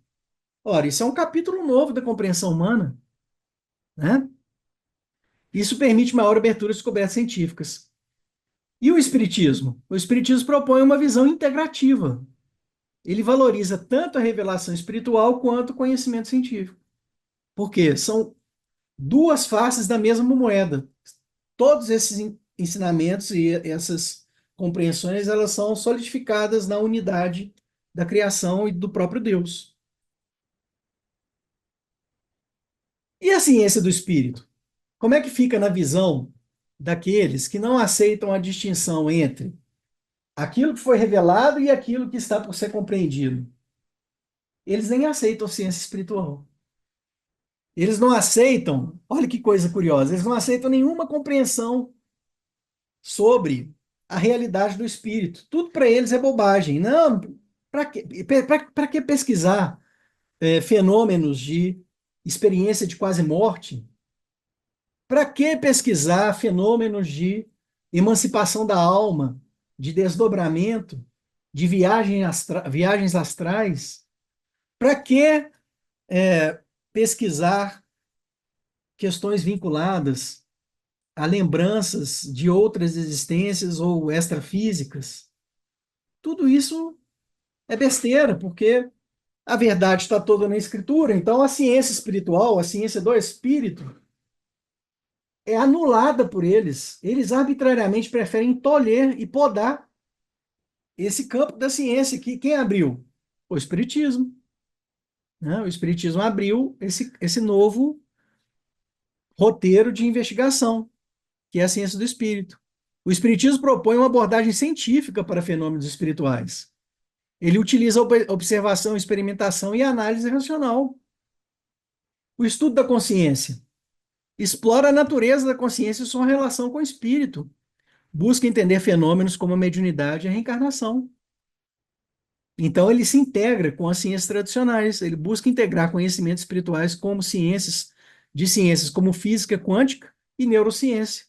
ora, isso é um capítulo novo da compreensão humana, né? Isso permite maior abertura às descobertas científicas. E o Espiritismo? O Espiritismo propõe uma visão integrativa. Ele valoriza tanto a revelação espiritual quanto o conhecimento científico. Porque são duas faces da mesma moeda. Todos esses ensinamentos e essas compreensões, elas são solidificadas na unidade da criação e do próprio Deus. E a ciência do espírito? Como é que fica na visão daqueles que não aceitam a distinção entre aquilo que foi revelado e aquilo que está por ser compreendido? Eles nem aceitam a ciência espiritual. Eles não aceitam, olha que coisa curiosa, eles não aceitam nenhuma compreensão sobre a realidade do espírito. Tudo para eles é bobagem. Não, para que pesquisar fenômenos de experiência de quase morte? Para que pesquisar fenômenos de emancipação da alma, de desdobramento, de viagens astrais? Para que pesquisar questões vinculadas a lembranças de outras existências ou extrafísicas? Tudo isso é besteira, porque A verdade está toda na Escritura, então a ciência espiritual, a ciência do Espírito, é anulada por eles. Eles arbitrariamente preferem tolher e podar esse campo da ciência que quem abriu? O Espiritismo. Né? O Espiritismo abriu esse novo roteiro de investigação, que é a ciência do espírito. O Espiritismo propõe uma abordagem científica para fenômenos espirituais. Ele utiliza observação, experimentação e análise racional. O estudo da consciência explora a natureza da consciência e sua relação com o espírito. Busca entender fenômenos como a mediunidade e a reencarnação. Então, ele se integra com as ciências tradicionais, ele busca integrar conhecimentos espirituais como ciências como física quântica e neurociência.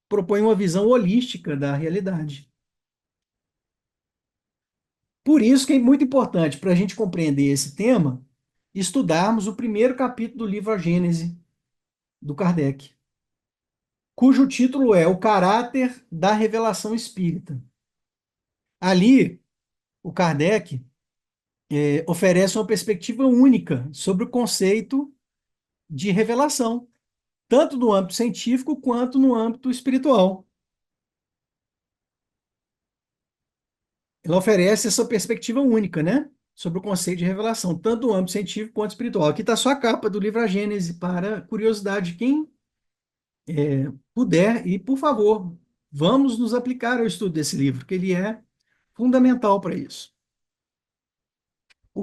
Propõe uma visão holística da realidade. Por isso que é muito importante para a gente compreender esse tema, estudarmos o primeiro capítulo do livro A Gênese, do Kardec, cujo título é O Caráter da Revelação Espírita. Ali, o Kardec oferece uma perspectiva única sobre o conceito de revelação, tanto no âmbito científico quanto no âmbito espiritual. Ela oferece essa perspectiva única, né? Sobre o conceito de revelação, tanto no âmbito científico quanto espiritual. Aqui está só a capa do livro A Gênese, para curiosidade de quem puder, e por favor, vamos nos aplicar ao estudo desse livro, que ele é fundamental para isso.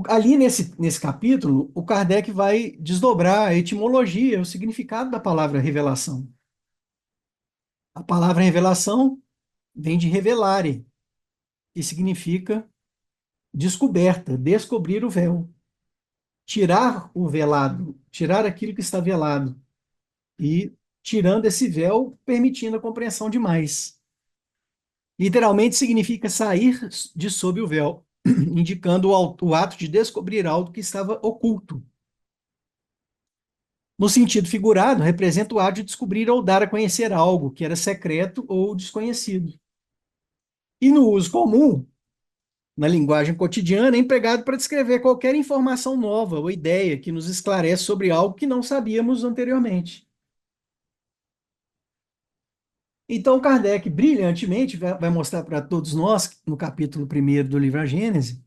Ali nesse capítulo, o Kardec vai desdobrar a etimologia, o significado da palavra revelação. A palavra revelação vem de revelare, que significa descoberta, descobrir o véu, tirar o velado, tirar aquilo que está velado e tirando esse véu, permitindo a compreensão de mais. Literalmente significa sair de sob o véu, indicando o ato de descobrir algo que estava oculto. No sentido figurado, representa o ato de descobrir ou dar a conhecer algo que era secreto ou desconhecido. E no uso comum, na linguagem cotidiana, é empregado para descrever qualquer informação nova ou ideia que nos esclarece sobre algo que não sabíamos anteriormente. Então, Kardec brilhantemente vai mostrar para todos nós, no capítulo 1º do livro A Gênese,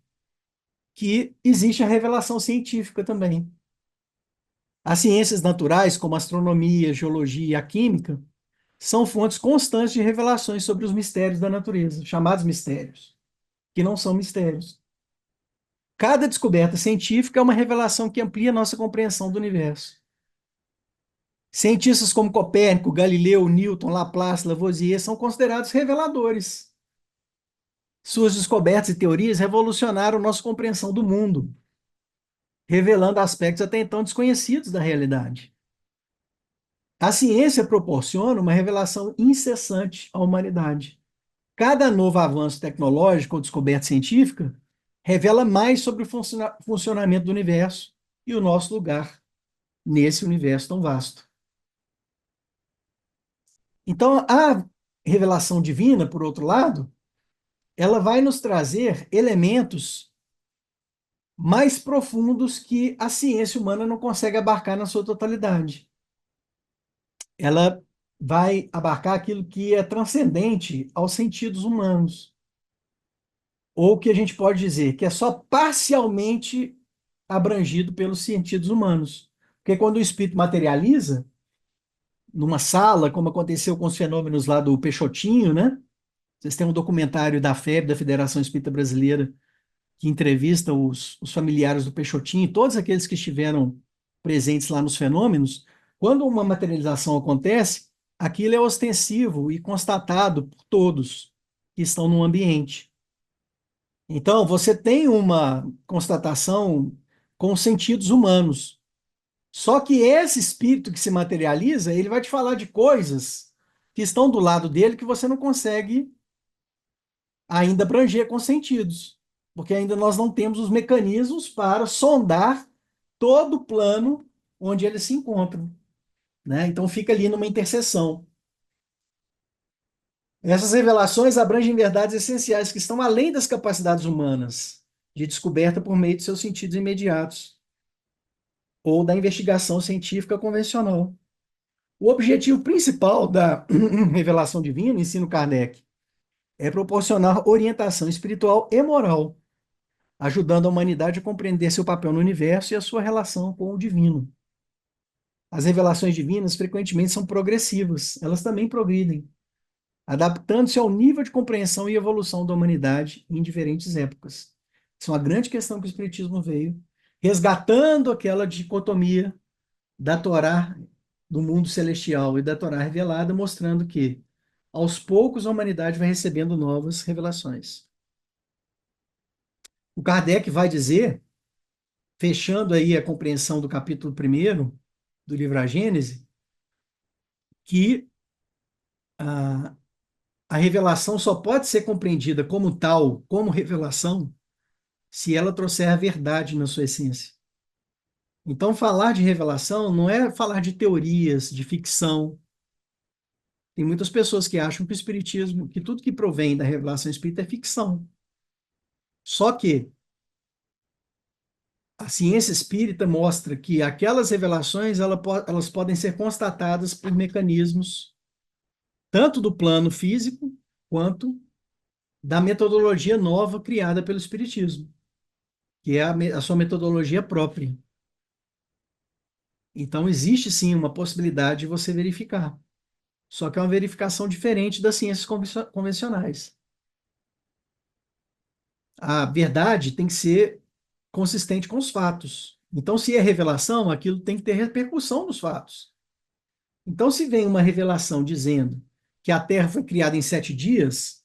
que existe a revelação científica também. As ciências naturais, como a astronomia, a geologia e a química, são fontes constantes de revelações sobre os mistérios da natureza, chamados mistérios, que não são mistérios. Cada descoberta científica é uma revelação que amplia nossa compreensão do universo. Cientistas como Copérnico, Galileu, Newton, Laplace, Lavoisier são considerados reveladores. Suas descobertas e teorias revolucionaram nossa compreensão do mundo, revelando aspectos até então desconhecidos da realidade. A ciência proporciona uma revelação incessante à humanidade. Cada novo avanço tecnológico ou descoberta científica revela mais sobre o funcionamento do universo e o nosso lugar nesse universo tão vasto. Então, a revelação divina, por outro lado, ela vai nos trazer elementos mais profundos que a ciência humana não consegue abarcar na sua totalidade. Ela vai abarcar aquilo que é transcendente aos sentidos humanos, ou que a gente pode dizer que é só parcialmente abrangido pelos sentidos humanos. Porque quando o espírito materializa, numa sala, como aconteceu com os fenômenos lá do Peixotinho, né? Vocês têm um documentário da FEB, da Federação Espírita Brasileira, que entrevista os familiares do Peixotinho, todos aqueles que estiveram presentes lá nos fenômenos. Quando uma materialização acontece, aquilo é ostensivo e constatado por todos que estão no ambiente. Então, você tem uma constatação com os sentidos humanos. Só que esse espírito que se materializa, ele vai te falar de coisas que estão do lado dele que você não consegue ainda abranger com sentidos, porque ainda nós não temos os mecanismos para sondar todo o plano onde eles se encontram, né? Então fica ali numa interseção. Essas revelações abrangem verdades essenciais que estão além das capacidades humanas. de descoberta por meio de seus sentidos imediatos ou da investigação científica convencional. O objetivo principal da revelação divina, ensina Kardec, é proporcionar orientação espiritual e moral, ajudando a humanidade a compreender seu papel no universo e a sua relação com o divino. As revelações divinas frequentemente são progressivas, elas também progridem, adaptando-se ao nível de compreensão e evolução da humanidade em diferentes épocas. Isso é uma grande questão que o Espiritismo veio, resgatando aquela dicotomia da Torá do mundo celestial e da Torá revelada, mostrando que, aos poucos, a humanidade vai recebendo novas revelações. O Kardec vai dizer, fechando aí a compreensão do capítulo 1º do livro A Gênese, que a, a revelação só pode ser compreendida como tal, como revelação, se ela trouxer a verdade na sua essência. Então, falar de revelação não é falar de teorias, de ficção. Tem muitas pessoas que acham que o espiritismo, que tudo que provém da revelação espírita é ficção. Só que a ciência espírita mostra que aquelas revelações elas podem ser constatadas por mecanismos tanto do plano físico quanto da metodologia nova criada pelo espiritismo, que é a sua metodologia própria. Então, existe sim uma possibilidade de você verificar. Só que é uma verificação diferente das ciências convencionais. A verdade tem que ser consistente com os fatos. Então, se é revelação, aquilo tem que ter repercussão nos fatos. Então, se vem uma revelação dizendo que a Terra foi criada em 7 dias,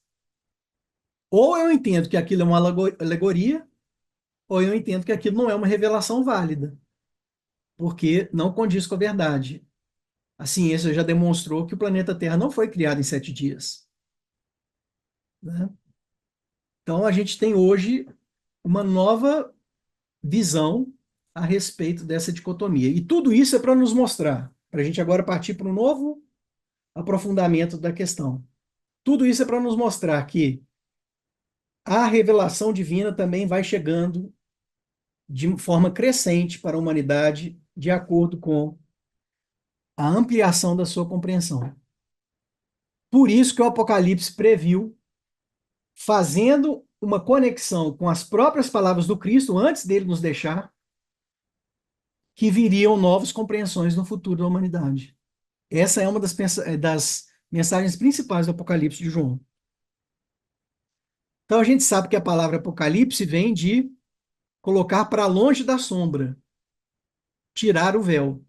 ou eu entendo que aquilo é uma alegoria, ou eu entendo que aquilo não é uma revelação válida, porque não condiz com a verdade. A ciência já demonstrou que o planeta Terra não foi criado em 7 dias, né? Então, a gente tem hoje uma nova visão a respeito dessa dicotomia. E tudo isso é para nos mostrar, para a gente agora partir para um novo aprofundamento da questão. Tudo isso é para nos mostrar que a revelação divina também vai chegando de forma crescente para a humanidade, de acordo com a ampliação da sua compreensão. Por isso que o Apocalipse previu, fazendo uma conexão com as próprias palavras do Cristo, antes dele nos deixar, que viriam novas compreensões no futuro da humanidade. Essa é uma das mensagens principais do Apocalipse de João. Então a gente sabe que a palavra Apocalipse vem de colocar para longe da sombra, tirar o véu.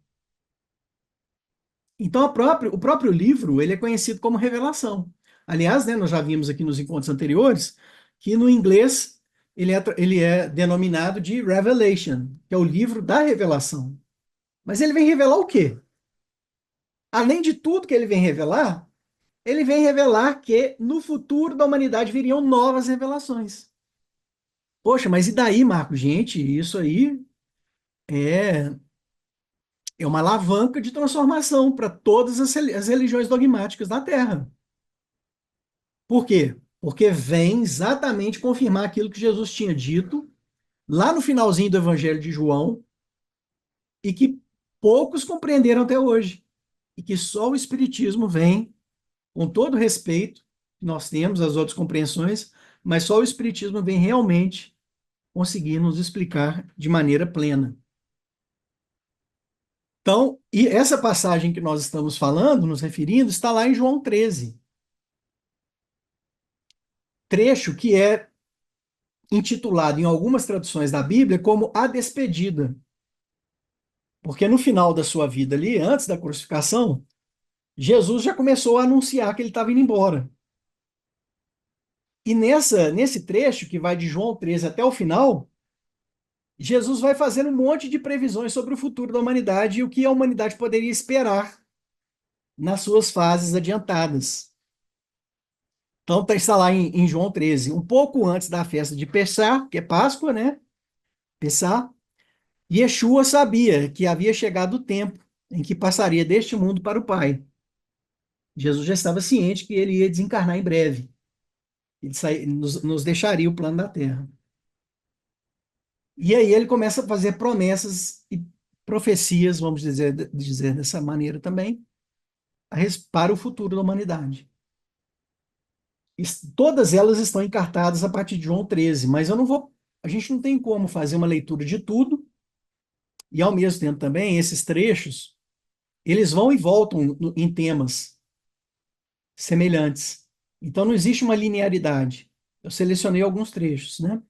Então o próprio livro ele é conhecido como Revelação. Aliás, né, nós já vimos aqui nos encontros anteriores que no inglês ele é denominado de Revelation, que é o livro da revelação. Mas ele vem revelar o quê? Além de tudo que ele vem revelar que no futuro da humanidade viriam novas revelações. Poxa, mas e daí, Marco? Gente, isso aí é, é uma alavanca de transformação para todas as religiões dogmáticas da Terra. Por quê? Porque vem exatamente confirmar aquilo que Jesus tinha dito lá no finalzinho do Evangelho de João e que poucos compreenderam até hoje. E que só o Espiritismo vem, com todo o respeito que nós temos às outras compreensões, mas só o Espiritismo vem realmente conseguir nos explicar de maneira plena. Então, e essa passagem que nós estamos falando, nos referindo, está lá em João 13. Trecho que é intitulado em algumas traduções da Bíblia como A Despedida. Porque no final da sua vida ali, antes da crucificação, Jesus já começou a anunciar que ele estava indo embora. E nesse trecho, que vai de João 13 até o final, Jesus vai fazendo um monte de previsões sobre o futuro da humanidade e o que a humanidade poderia esperar nas suas fases adiantadas. Então, está lá em João 13, um pouco antes da festa de Pessah, que é Páscoa, né? Pessah, Yeshua sabia que havia chegado o tempo em que passaria deste mundo para o Pai. Jesus já estava ciente que ele ia desencarnar em breve. Ele nos deixaria o plano da Terra. E aí ele começa a fazer promessas e profecias, vamos dizer dessa maneira também, para o futuro da humanidade. Todas elas estão encartadas a partir de João 13, mas eu não vou, a gente não tem como fazer uma leitura de tudo, e ao mesmo tempo também esses trechos, eles vão e voltam em temas semelhantes. Então não existe uma linearidade. Eu selecionei alguns trechos, né?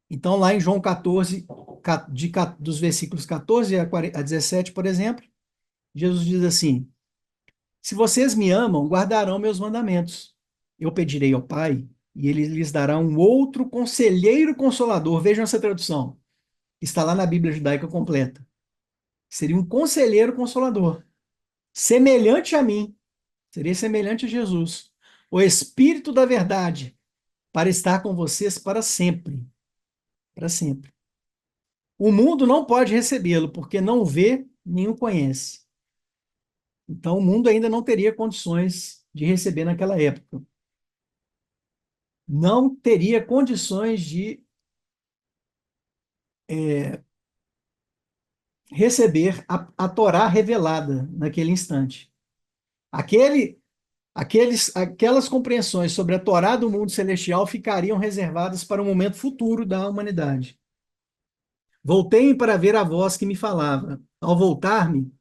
Então lá em João 14, dos versículos 14 a 17, por exemplo, Jesus diz assim: Se vocês me amam, guardarão meus mandamentos. Eu pedirei ao Pai, e ele lhes dará um outro conselheiro consolador. Vejam essa tradução. Está lá na Bíblia Judaica completa. Seria um conselheiro consolador, semelhante a mim, seria semelhante a Jesus. O Espírito da verdade, para estar com vocês para sempre. Para sempre. O mundo não pode recebê-lo, porque não o vê nem o conhece. Então, o mundo ainda não teria condições de receber naquela época. Não teria condições de receber a Torá revelada naquele instante. Aquele, aquelas compreensões sobre a Torá do mundo celestial ficariam reservadas para um momento futuro da humanidade. Voltei para ver a voz que me falava. Ao voltar-me,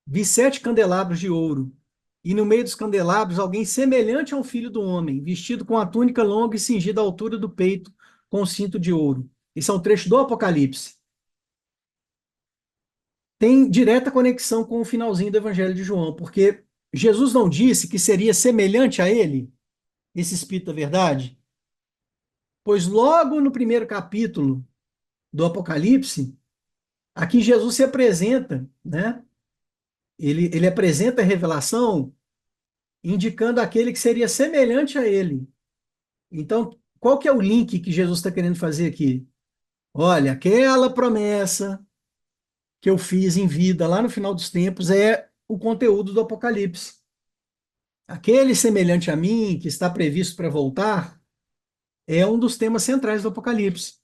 vi 7 candelabros de ouro, e no meio dos candelabros alguém semelhante ao filho do homem, vestido com a túnica longa e cingida à altura do peito, com um cinto de ouro. Esse é um trecho do Apocalipse. Tem direta conexão com o finalzinho do Evangelho de João, porque Jesus não disse que seria semelhante a ele, esse Espírito da Verdade? Pois logo no primeiro capítulo do Apocalipse, aqui Jesus se apresenta, né? Ele apresenta a revelação indicando aquele que seria semelhante a ele. Então, qual que é o link que Jesus está querendo fazer aqui? Olha, aquela promessa que eu fiz em vida lá no final dos tempos é o conteúdo do Apocalipse. Aquele semelhante a mim, que está previsto para voltar, é um dos temas centrais do Apocalipse.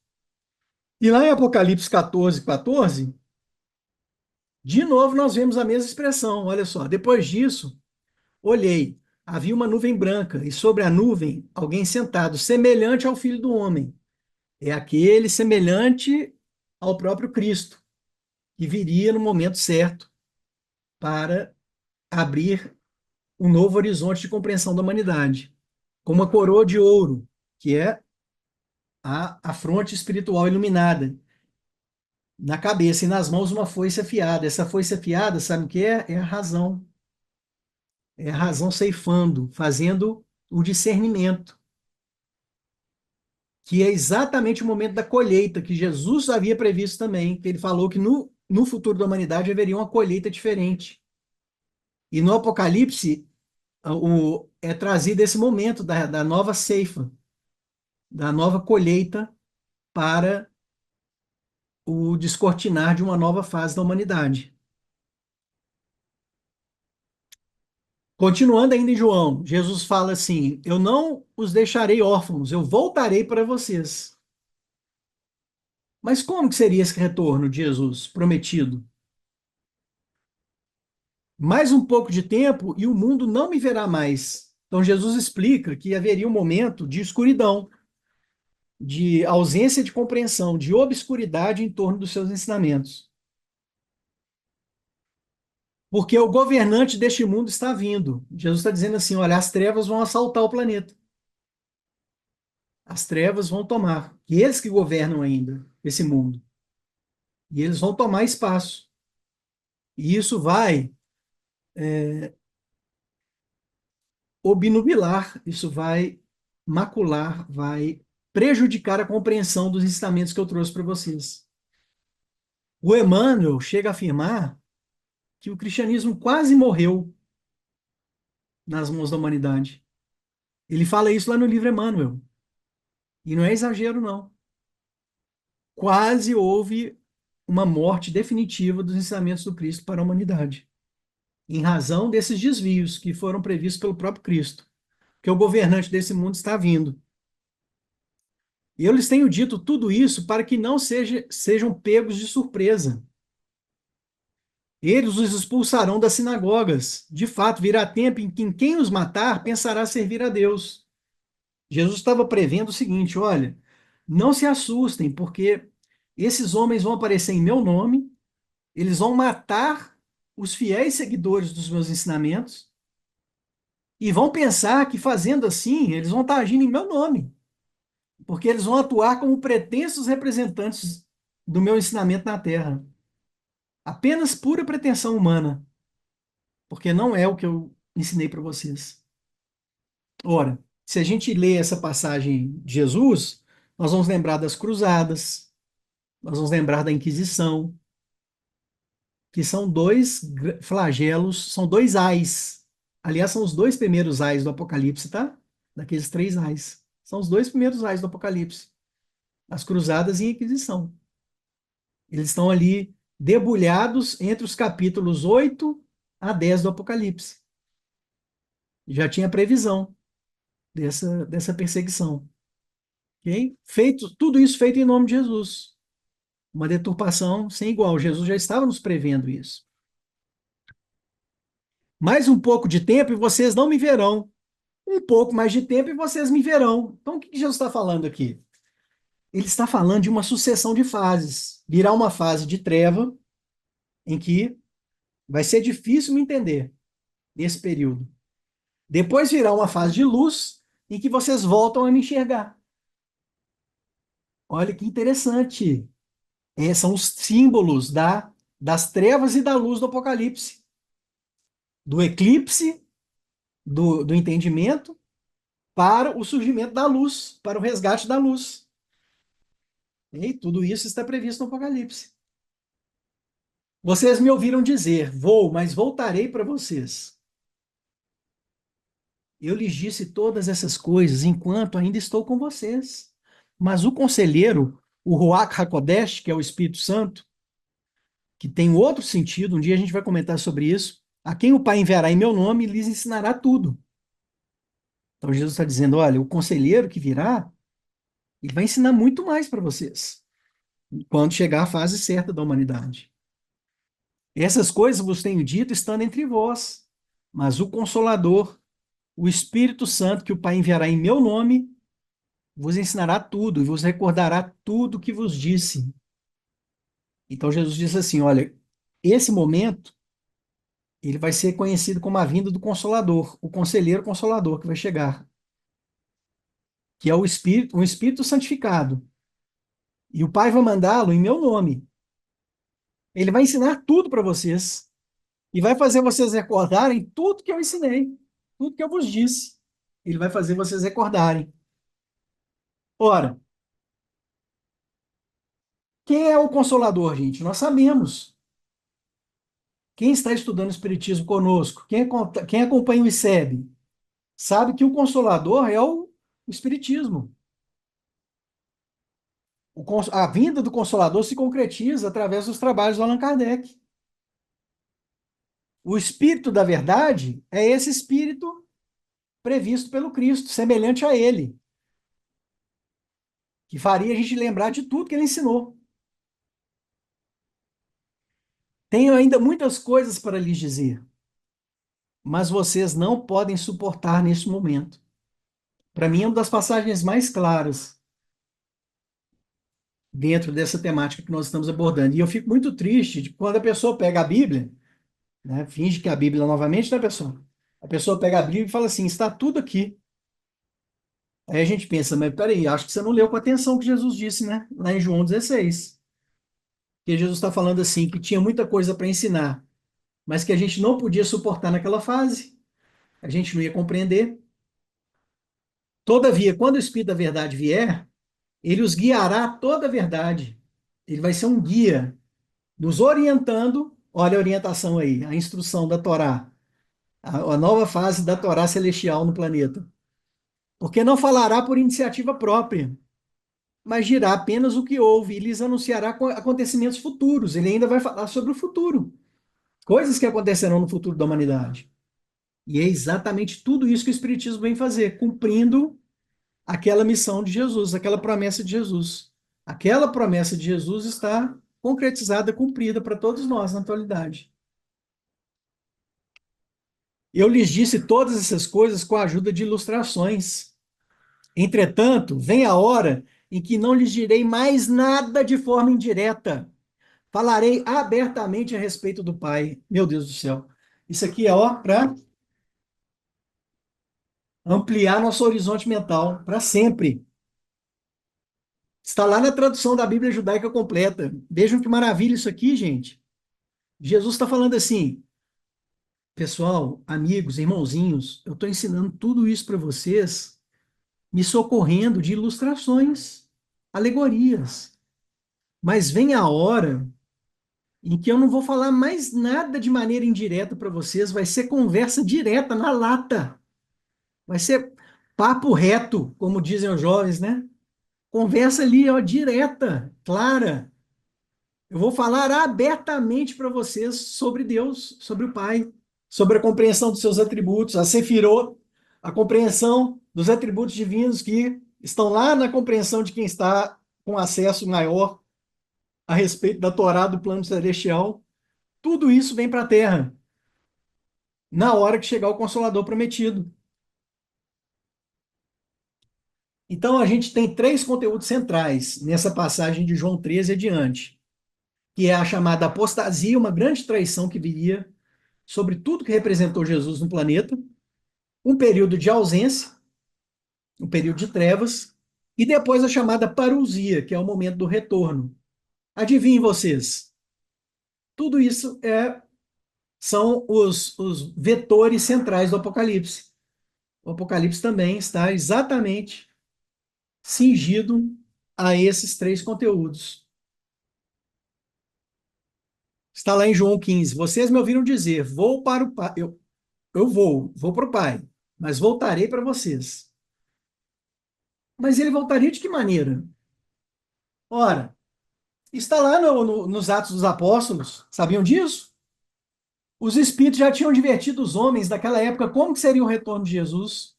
E lá em Apocalipse 14, 14, de novo nós vemos a mesma expressão. Olha só, depois disso, olhei, havia uma nuvem branca, e sobre a nuvem alguém sentado, semelhante ao Filho do Homem. É aquele semelhante ao próprio Cristo, que viria no momento certo para abrir um novo horizonte de compreensão da humanidade, com uma coroa de ouro, que é a fronte espiritual iluminada, na cabeça e nas mãos uma foice afiada. Essa foice afiada, sabe o que é? É a razão. É a razão ceifando, fazendo o discernimento, que é exatamente o momento da colheita, que Jesus havia previsto também, que ele falou que no futuro da humanidade haveria uma colheita diferente. E no Apocalipse é trazido esse momento da nova ceifa, da nova colheita para o descortinar de uma nova fase da humanidade. Continuando ainda em João, Jesus fala assim: Eu não os deixarei órfãos, eu voltarei para vocês. Mas como que seria esse retorno de Jesus prometido? Mais um pouco de tempo e o mundo não me verá mais. Então Jesus explica que haveria um momento de escuridão, de ausência de compreensão, de obscuridade em torno dos seus ensinamentos. Porque o governante deste mundo está vindo. Jesus está dizendo assim: olha, as trevas vão assaltar o planeta. As trevas vão tomar. E eles que governam ainda esse mundo. E eles vão tomar espaço. E isso vai obnubilar, isso vai macular, vai prejudicar a compreensão dos ensinamentos que eu trouxe para vocês. O Emmanuel chega a afirmar que o cristianismo quase morreu nas mãos da humanidade. Ele fala isso lá no livro Emmanuel. E não é exagero, não. Quase houve uma morte definitiva dos ensinamentos do Cristo para a humanidade, em razão desses desvios que foram previstos pelo próprio Cristo, que o governante desse mundo está vindo. Eu lhes tenho dito tudo isso para que não sejam pegos de surpresa. Eles os expulsarão das sinagogas. De fato, virá tempo em que quem os matar pensará servir a Deus. Jesus estava prevendo o seguinte: olha, não se assustem, porque esses homens vão aparecer em meu nome, eles vão matar os fiéis seguidores dos meus ensinamentos e vão pensar que fazendo assim, eles vão estar agindo em meu nome, porque eles vão atuar como pretensos representantes do meu ensinamento na terra. Apenas pura pretensão humana, porque não é o que eu ensinei para vocês. Ora, se a gente lê essa passagem de Jesus, nós vamos lembrar das cruzadas, nós vamos lembrar da Inquisição, que são dois flagelos, são dois ais. Aliás, são os dois primeiros ais do Apocalipse, tá? Daqueles três ais. São os dois primeiros ais do Apocalipse. As cruzadas e a Inquisição. Eles estão ali debulhados entre os capítulos 8 a 10 do Apocalipse. Já tinha previsão dessa perseguição. Okay? Tudo isso feito em nome de Jesus. Uma deturpação sem igual. Jesus já estava nos prevendo isso. Mais um pouco de tempo e vocês não me verão. Um pouco mais de tempo e vocês me verão. Então, o que Jesus está falando aqui? Ele está falando de uma sucessão de fases. Virá uma fase de treva, em que vai ser difícil me entender nesse período. Depois virá uma fase de luz, em que vocês voltam a me enxergar. Olha que interessante. São os símbolos das trevas e da luz do Apocalipse. Do eclipse, do entendimento, para o surgimento da luz, para o resgate da luz. E tudo isso está previsto no Apocalipse. Vocês me ouviram dizer, vou, mas voltarei para vocês. Eu lhes disse todas essas coisas enquanto ainda estou com vocês. Mas o conselheiro, o Ruach HaKodesh, que é o Espírito Santo, que tem outro sentido, um dia a gente vai comentar sobre isso, a quem o Pai enviará em meu nome, lhes ensinará tudo. Então Jesus está dizendo, olha, o conselheiro que virá, ele vai ensinar muito mais para vocês, quando chegar a fase certa da humanidade. Essas coisas vos tenho dito estando entre vós, mas o Consolador, o Espírito Santo, que o Pai enviará em meu nome, vos ensinará tudo e vos recordará tudo o que vos disse. Então Jesus disse assim, olha, esse momento, ele vai ser conhecido como a vinda do Consolador, o Conselheiro Consolador que vai chegar, que é o Espírito santificado. E o Pai vai mandá-lo em meu nome. Ele vai ensinar tudo para vocês e vai fazer vocês recordarem tudo que eu ensinei, tudo que eu vos disse. Ele vai fazer vocês recordarem. Ora, quem é o Consolador, gente? Nós sabemos. Quem está estudando o Espiritismo conosco, quem acompanha o ICEB, sabe que o Consolador é o Espiritismo. A vinda do Consolador se concretiza através dos trabalhos do Allan Kardec. O Espírito da Verdade é esse Espírito previsto pelo Cristo, semelhante a ele, que faria a gente lembrar de tudo que ele ensinou. Tenho ainda muitas coisas para lhes dizer, mas vocês não podem suportar neste momento. Para mim, é uma das passagens mais claras dentro dessa temática que nós estamos abordando. E eu fico muito triste de quando a pessoa pega a Bíblia, né, finge que é a Bíblia novamente, né, pessoal? A pessoa pega a Bíblia e fala assim, está tudo aqui. Aí a gente pensa, mas peraí, acho que você não leu com atenção o que Jesus disse, né? Lá em João 16. Que Jesus está falando assim, que tinha muita coisa para ensinar, mas que a gente não podia suportar naquela fase. A gente não ia compreender. Todavia, quando o Espírito da Verdade vier, ele os guiará a toda a verdade. Ele vai ser um guia, nos orientando. Olha a orientação aí, a instrução da Torá, a nova fase da Torá celestial no planeta. Porque não falará por iniciativa própria, mas dirá apenas o que houve e lhes anunciará acontecimentos futuros. Ele ainda vai falar sobre o futuro, coisas que acontecerão no futuro da humanidade. E é exatamente tudo isso que o Espiritismo vem fazer, cumprindo aquela missão de Jesus, aquela promessa de Jesus. Aquela promessa de Jesus está concretizada, cumprida para todos nós na atualidade. Eu lhes disse todas essas coisas com a ajuda de ilustrações. Entretanto, vem a hora em que não lhes direi mais nada de forma indireta. Falarei abertamente a respeito do Pai. Meu Deus do céu. Isso aqui é ó para ampliar nosso horizonte mental para sempre. Está lá na tradução da Bíblia Judaica completa. Vejam que maravilha isso aqui, gente. Jesus está falando assim: pessoal, amigos, irmãozinhos, eu estou ensinando tudo isso para vocês, me socorrendo de ilustrações, alegorias. Mas vem a hora em que eu não vou falar mais nada de maneira indireta para vocês, vai ser conversa direta, na lata. Vai ser papo reto, como dizem os jovens, né? Conversa ali, ó, direta, clara. Eu vou falar abertamente para vocês sobre Deus, sobre o Pai, sobre a compreensão dos seus atributos, a Sefirot, a compreensão dos atributos divinos que estão lá na compreensão de quem está com acesso maior a respeito da Torá do plano celestial. Tudo isso vem para a Terra na hora que chegar o Consolador prometido. Então, a gente tem três conteúdos centrais nessa passagem de João 13 adiante, que é a chamada apostasia, uma grande traição que viria sobre tudo que representou Jesus no planeta, um período de ausência, um período de trevas, e depois a chamada parousia, que é o momento do retorno. Adivinhem vocês, tudo isso são os vetores centrais do Apocalipse. O Apocalipse também está exatamente cingido a esses três conteúdos. Está lá em João 15. Vocês me ouviram dizer: vou para o Pai. Eu vou para o Pai, mas voltarei para vocês. Mas ele voltaria de que maneira? Ora, está lá nos Atos dos Apóstolos. Sabiam disso? Os Espíritos já tinham divertido os homens daquela época como que seria o retorno de Jesus.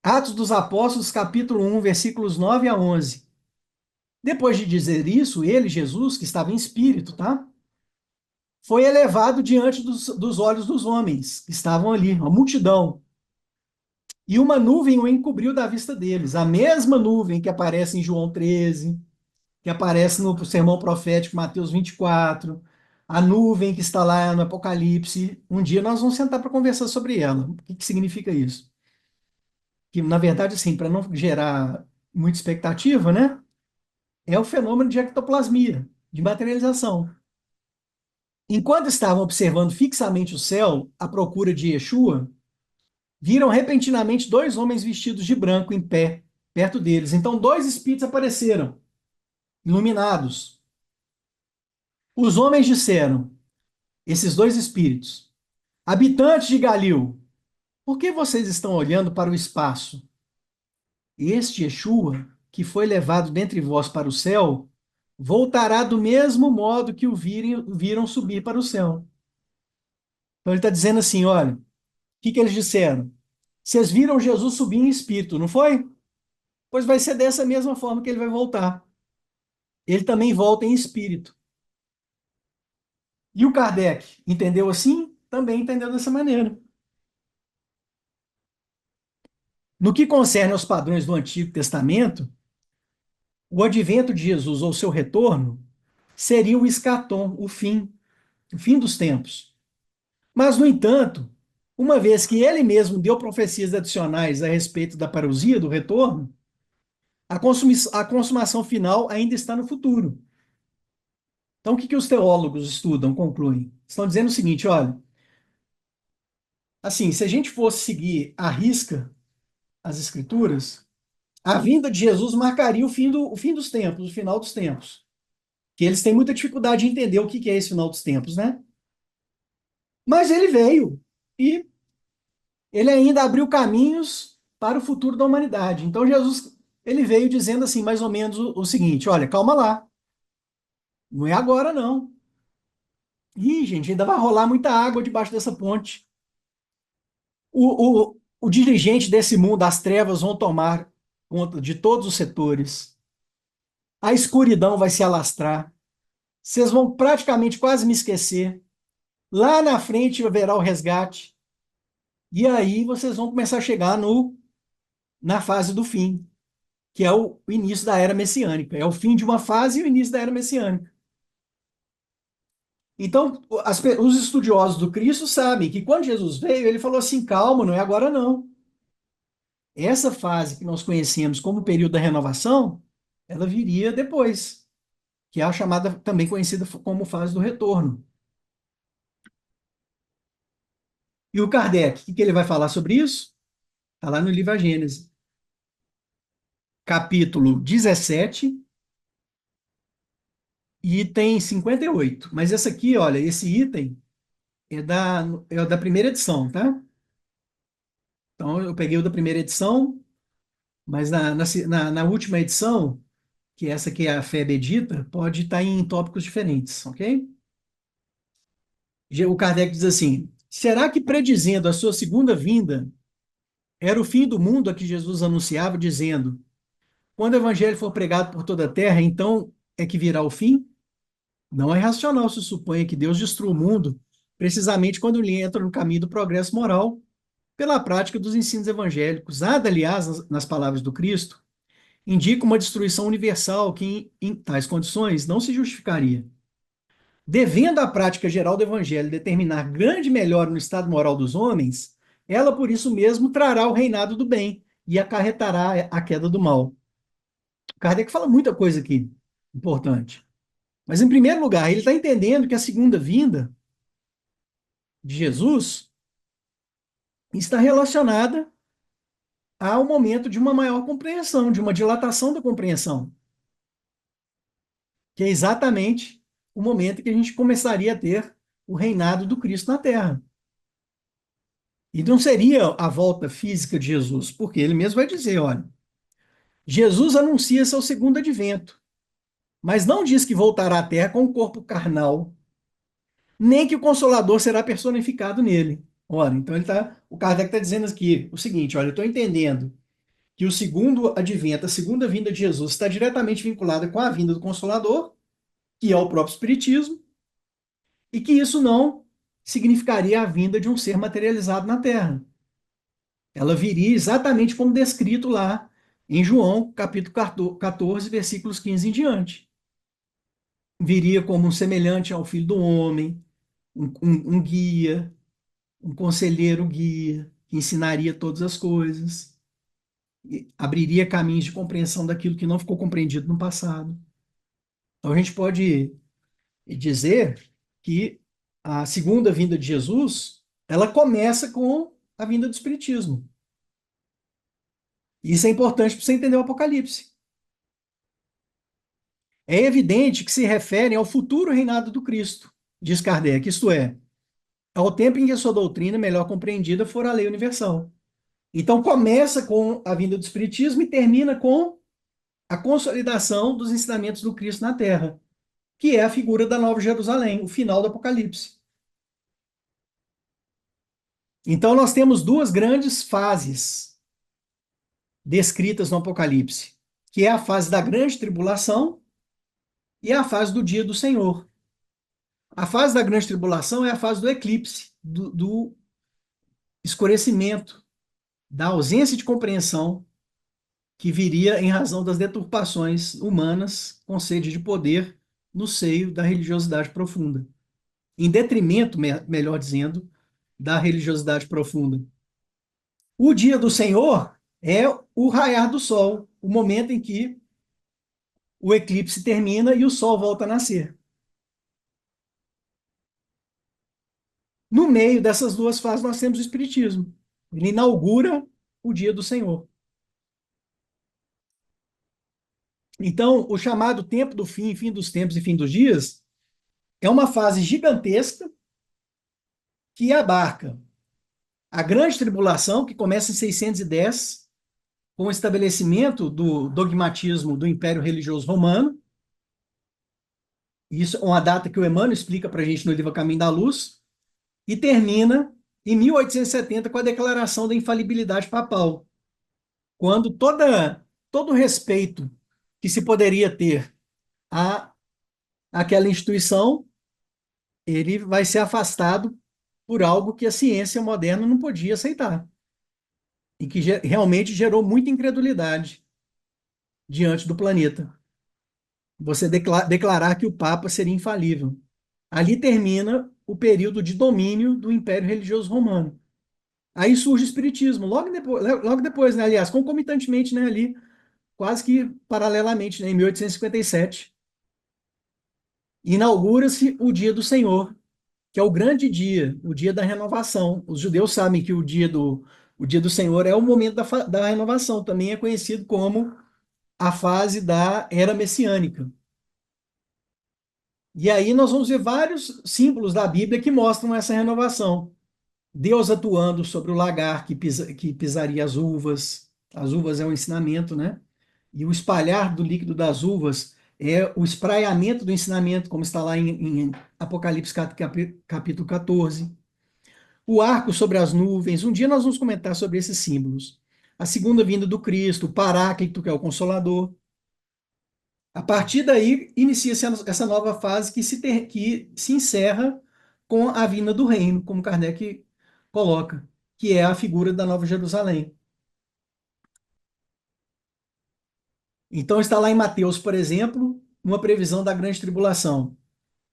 Atos dos Apóstolos, capítulo 1, versículos 9 a 11. Depois de dizer isso, ele, Jesus, que estava em espírito, tá? Foi elevado diante dos olhos dos homens que estavam ali, a multidão. E uma nuvem o encobriu da vista deles. A mesma nuvem que aparece em João 13, que aparece no sermão profético Mateus 24, a nuvem que está lá no Apocalipse. Um dia nós vamos sentar para conversar sobre ela. O que significa isso? Que, na verdade, assim, para não gerar muita expectativa, né? É o fenômeno de ectoplasmia, de materialização. Enquanto estavam observando fixamente o céu, à procura de Yeshua, viram repentinamente dois homens vestidos de branco em pé, perto deles. Então, dois espíritos apareceram, iluminados. Os homens disseram, esses dois espíritos, habitantes de Galil, por que vocês estão olhando para o espaço? Este Yeshua, que foi levado dentre vós para o céu, voltará do mesmo modo que viram subir para o céu. Então ele está dizendo assim: olha, o que eles disseram? Vocês viram Jesus subir em espírito, não foi? Pois vai ser dessa mesma forma que ele vai voltar. Ele também volta em espírito. E o Kardec entendeu assim? Também entendeu dessa maneira. No que concerne aos padrões do Antigo Testamento, o advento de Jesus ou seu retorno seria o escatom, o fim dos tempos. Mas, no entanto, uma vez que ele mesmo deu profecias adicionais a respeito da parousia, do retorno, a consumação final ainda está no futuro. Então, o que os teólogos estudam, concluem? Estão dizendo o seguinte: olha, assim, se a gente fosse seguir à risca as escrituras, a vinda de Jesus marcaria o fim dos tempos, o final dos tempos. Que eles têm muita dificuldade de entender o que é esse final dos tempos, né? Mas ele veio e ele ainda abriu caminhos para o futuro da humanidade. Então Jesus, ele veio dizendo assim, mais ou menos o seguinte: olha, calma lá, não é agora não. Ih, gente, ainda vai rolar muita água debaixo dessa ponte. o dirigente desse mundo, as trevas vão tomar conta de todos os setores, a escuridão vai se alastrar, vocês vão praticamente quase me esquecer. Lá na frente haverá o resgate, e aí vocês vão começar a chegar na fase do fim, que é o início da era messiânica. É o fim de uma fase e o início da era messiânica. Então, os estudiosos do Cristo sabem que quando Jesus veio, ele falou assim: calma, não é agora não. Essa fase que nós conhecemos como período da renovação, ela viria depois, que é a chamada, também conhecida como fase do retorno. E o Kardec, o que ele vai falar sobre isso? Está lá no livro A Gênese, capítulo 17, item 58. Mas essa aqui, olha, esse item é da primeira edição, tá? Então, eu peguei o da primeira edição, mas na última edição, que essa aqui é a Fé Bedita, pode estar em tópicos diferentes, ok? O Kardec diz assim: será que predizendo a sua segunda vinda era o fim do mundo a que Jesus anunciava, dizendo: quando o evangelho for pregado por toda a terra, então é que virá o fim? Não é racional se suponha que Deus destrua o mundo precisamente quando ele entra no caminho do progresso moral pela prática dos ensinos evangélicos. Nada, aliás, nas palavras do Cristo, indica uma destruição universal que, em tais condições, não se justificaria. Devendo a prática geral do evangelho determinar grande melhora no estado moral dos homens, ela por isso mesmo trará o reinado do bem e acarretará a queda do mal. Kardec fala muita coisa aqui importante. Mas, em primeiro lugar, ele está entendendo que a segunda vinda de Jesus está relacionada ao momento de uma maior compreensão, de uma dilatação da compreensão, que é exatamente o momento em que a gente começaria a ter o reinado do Cristo na Terra. E não seria a volta física de Jesus, porque ele mesmo vai dizer, olha, Jesus anuncia seu segundo advento, mas não diz que voltará à Terra com um corpo carnal, nem que o Consolador será personificado nele. Ora, então o Kardec está dizendo aqui o seguinte: olha, eu estou entendendo que o segundo advento, a segunda vinda de Jesus, está diretamente vinculada com a vinda do Consolador, que é o próprio Espiritismo, e que isso não significaria a vinda de um ser materializado na Terra. Ela viria exatamente como descrito lá em João, capítulo 14, versículos 15 em diante. Viria como um semelhante ao Filho do Homem, um guia, um conselheiro guia, que ensinaria todas as coisas, abriria caminhos de compreensão daquilo que não ficou compreendido no passado. Então a gente pode dizer que a segunda vinda de Jesus, ela começa com a vinda do Espiritismo. Isso é importante para você entender o Apocalipse. É evidente que se referem ao futuro reinado do Cristo, diz Kardec, isto é, ao tempo em que a sua doutrina melhor compreendida for a lei universal. Então começa com a vinda do Espiritismo e termina com a consolidação dos ensinamentos do Cristo na Terra, que é a figura da Nova Jerusalém, o final do Apocalipse. Então nós temos duas grandes fases descritas no Apocalipse, que é a fase da grande tribulação e a fase do dia do Senhor. A fase da grande tribulação é a fase do eclipse, do escurecimento, da ausência de compreensão que viria em razão das deturpações humanas com sede de poder no seio da religiosidade profunda. Em detrimento, melhor dizendo, da religiosidade profunda. O dia do Senhor é o raiar do sol, o momento em que o eclipse termina e o sol volta a nascer. No meio dessas duas fases, nós temos o Espiritismo. Ele inaugura o dia do Senhor. Então, o chamado tempo do fim, fim dos tempos e fim dos dias, é uma fase gigantesca que abarca a grande tribulação, que começa em 610, com o estabelecimento do dogmatismo do Império Religioso Romano. Isso é uma data que o Emmanuel explica para a gente no livro Caminho da Luz, e termina em 1870 com a Declaração da Infalibilidade Papal, quando todo o respeito que se poderia ter a aquela instituição, ele vai ser afastado por algo que a ciência moderna não podia aceitar e que realmente gerou muita incredulidade diante do planeta. Você declarar que o Papa seria infalível. Ali termina o período de domínio do Império Religioso Romano. Aí surge o Espiritismo, logo depois, né? Aliás, concomitantemente, né? Ali, quase que paralelamente, né? Em 1857, inaugura-se o Dia do Senhor, que é o grande dia, o dia da renovação. Os judeus sabem que o dia do Senhor é o momento da renovação, também é conhecido como a fase da era messiânica. E aí nós vamos ver vários símbolos da Bíblia que mostram essa renovação. Deus atuando sobre o lagar que pisaria as uvas é um ensinamento, né? E o espalhar do líquido das uvas é o espraiamento do ensinamento, como está lá em Apocalipse capítulo 14. O arco sobre as nuvens. Um dia nós vamos comentar sobre esses símbolos. A segunda vinda do Cristo, o Paráclito, que é o Consolador. A partir daí, inicia-se essa nova fase que se encerra com a vinda do reino, como Kardec coloca, que é a figura da Nova Jerusalém. Então, está lá em Mateus, por exemplo, uma previsão da grande tribulação.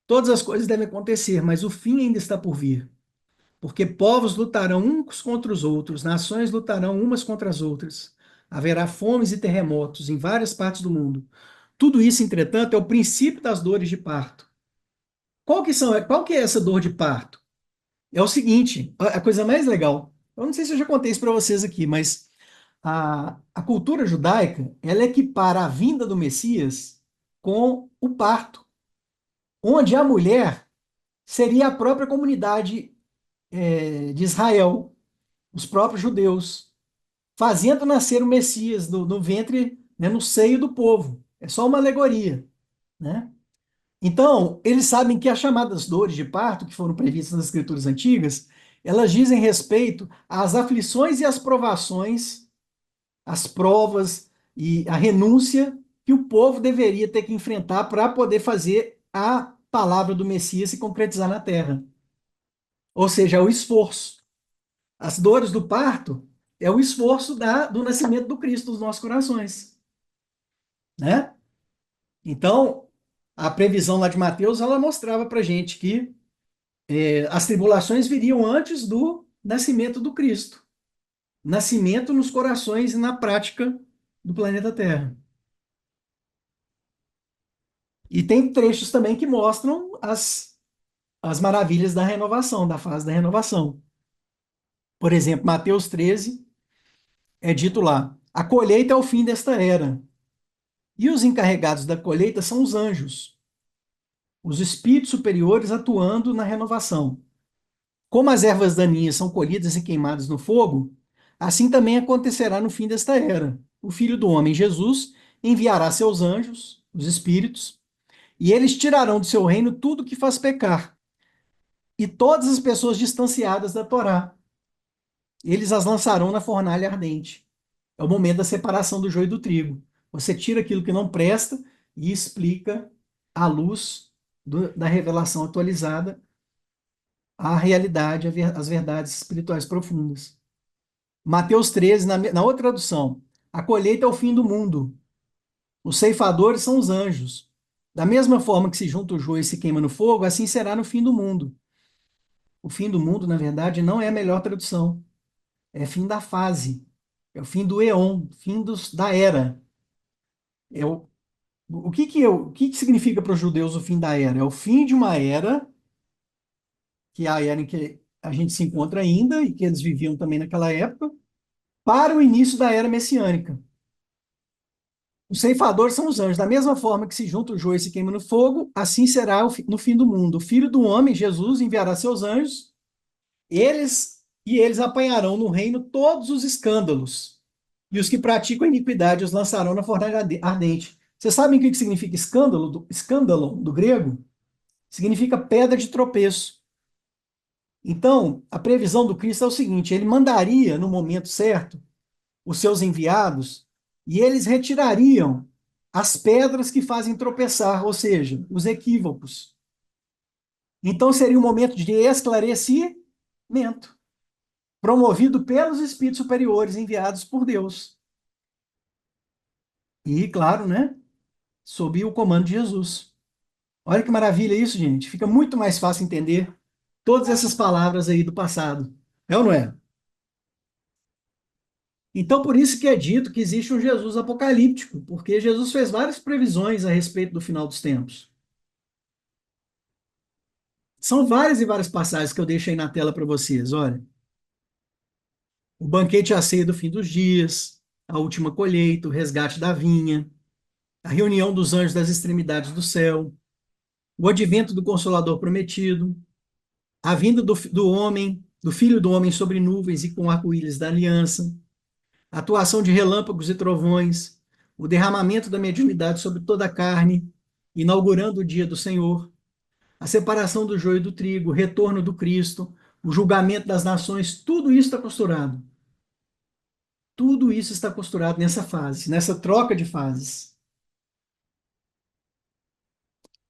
Todas as coisas devem acontecer, mas o fim ainda está por vir. Porque povos lutarão uns contra os outros, nações lutarão umas contra as outras. Haverá fomes e terremotos em várias partes do mundo. Tudo isso, entretanto, é o princípio das dores de parto. Qual que é essa dor de parto? É o seguinte, a coisa mais legal. Eu não sei se eu já contei isso para vocês aqui, mas a cultura judaica, ela equipara a vinda do Messias com o parto, onde a mulher seria a própria comunidade de Israel, os próprios judeus, fazendo nascer o Messias no ventre, né, no seio do povo. É só uma alegoria, né? Então, eles sabem que as chamadas dores de parto, que foram previstas nas escrituras antigas, elas dizem respeito às aflições e às provações, às provas e à renúncia que o povo deveria ter que enfrentar para poder fazer a palavra do Messias se concretizar na terra. Ou seja, é o esforço. As dores do parto é o esforço do nascimento do Cristo nos nossos corações, né? Então, a previsão lá de Mateus, ela mostrava para gente que as tribulações viriam antes do nascimento do Cristo. Nascimento nos corações e na prática do planeta Terra. E tem trechos também que mostram as maravilhas da renovação, da fase da renovação. Por exemplo, Mateus 13 é dito lá: a colheita é o fim desta era, e os encarregados da colheita são os anjos, os espíritos superiores atuando na renovação. Como as ervas daninhas são colhidas e queimadas no fogo, assim também acontecerá no fim desta era. O Filho do Homem, Jesus, enviará seus anjos, os espíritos, e eles tirarão do seu reino tudo que faz pecar, e todas as pessoas distanciadas da Torá. Eles as lançarão na fornalha ardente. É o momento da separação do joio e do trigo. Você tira aquilo que não presta e explica à luz da revelação atualizada a realidade, as verdades espirituais profundas. Mateus 13, na outra tradução, a colheita é o fim do mundo. Os ceifadores são os anjos. Da mesma forma que se junta o joio e se queima no fogo, assim será no fim do mundo. O fim do mundo, na verdade, não é a melhor tradução. É fim da fase. É o fim do éon, fim da era. É o que significa para os judeus o fim da era? É o fim de uma era, que é a era em que a gente se encontra ainda e que eles viviam também naquela época, para o início da era messiânica. Os ceifadores são os anjos. Da mesma forma que se junta o joio e se queima no fogo, assim será no fim do mundo. O Filho do Homem, Jesus, enviará seus anjos, eles apanharão no reino todos os escândalos. E os que praticam iniquidade os lançarão na fornalha ardente. Vocês sabem o que significa escândalo do grego? Significa pedra de tropeço. Então, a previsão do Cristo é o seguinte: ele mandaria no momento certo os seus enviados e eles retirariam as pedras que fazem tropeçar, ou seja, os equívocos. Então, seria um momento de esclarecimento, promovido pelos espíritos superiores enviados por Deus. E, claro, né, sob o comando de Jesus. Olha que maravilha isso, gente. Fica muito mais fácil entender todas essas palavras aí do passado. É ou não é? Então, por isso que é dito que existe um Jesus apocalíptico, porque Jesus fez várias previsões a respeito do final dos tempos. São várias e várias passagens que eu deixo aí na tela para vocês. Olha, o banquete e a ceia do fim dos dias, a última colheita, o resgate da vinha, a reunião dos anjos das extremidades do céu, o advento do Consolador prometido, a vinda do homem, do Filho do Homem sobre nuvens e com arco-íris da aliança, a atuação de relâmpagos e trovões, o derramamento da mediunidade sobre toda a carne, inaugurando o dia do Senhor, a separação do joio do trigo, o retorno do Cristo, o julgamento das nações, tudo isso está costurado. Tudo isso está costurado nessa fase, nessa troca de fases.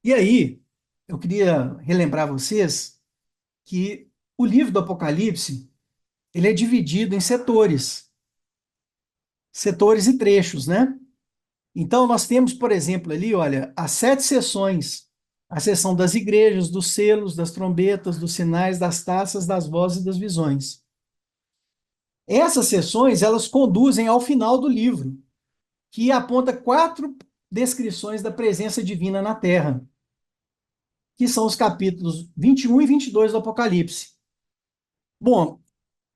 E aí, eu queria relembrar vocês que o livro do Apocalipse, ele é dividido em setores e trechos, né? Então, nós temos, por exemplo, ali, olha, as 7 sessões. A sessão das igrejas, dos selos, das trombetas, dos sinais, das taças, das vozes e das visões. Essas sessões, elas conduzem ao final do livro, que aponta 4 descrições da presença divina na Terra, que são os capítulos 21 e 22 do Apocalipse. Bom,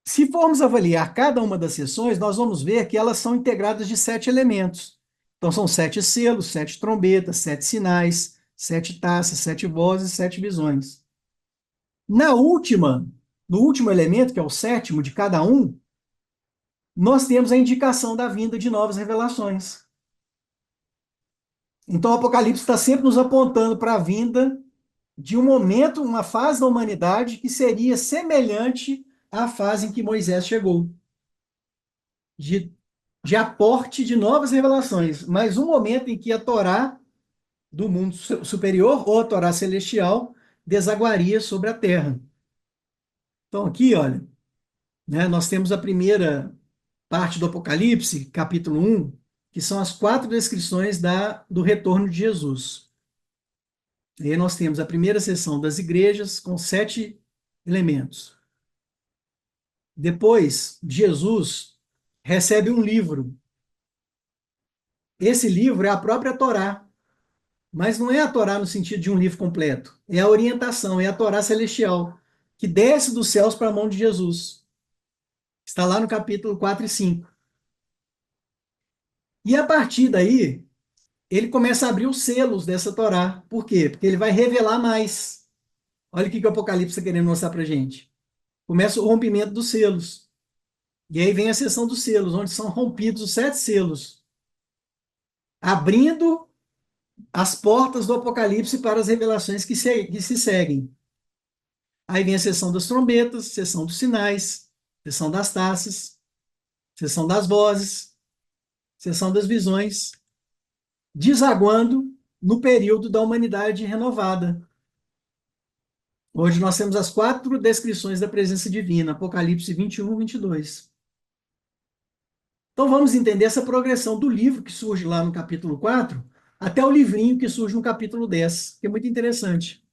se formos avaliar cada uma das sessões, nós vamos ver que elas são integradas de 7 elementos. Então, são 7 selos, 7 trombetas, 7 sinais, 7 taças, 7 vozes, 7 visões. Na última, no último elemento, que é o sétimo de cada um, nós temos a indicação da vinda de novas revelações. Então, o Apocalipse está sempre nos apontando para a vinda de um momento, uma fase da humanidade que seria semelhante à fase em que Moisés chegou, de, de aporte de novas revelações, mas um momento em que a Torá do mundo superior, ou a Torá celestial, desaguaria sobre a terra. Então, aqui, olha, né, nós temos a primeira parte do Apocalipse, capítulo 1, que são as 4 descrições do retorno de Jesus. E aí nós temos a primeira sessão das igrejas, com 7 elementos. Depois, Jesus recebe um livro. Esse livro é a própria Torá, mas não é a Torá no sentido de um livro completo. É a orientação, é a Torá celestial, que desce dos céus para a mão de Jesus. Está lá no capítulo 4 e 5. E a partir daí, ele começa a abrir os selos dessa Torá. Por quê? Porque ele vai revelar mais. Olha o que o Apocalipse está querendo mostrar para a gente. Começa o rompimento dos selos. E aí vem a sessão dos selos, onde são rompidos os 7 selos, abrindo as portas do Apocalipse para as revelações que se seguem. Aí vem a sessão das trombetas, sessão dos sinais, sessão das taças, sessão das vozes, sessão das visões, desaguando no período da humanidade renovada. Hoje nós temos as 4 descrições da presença divina, Apocalipse 21 e 22. Então vamos entender essa progressão do livro que surge lá no capítulo 4 até o livrinho que surge no capítulo 10, que é muito interessante.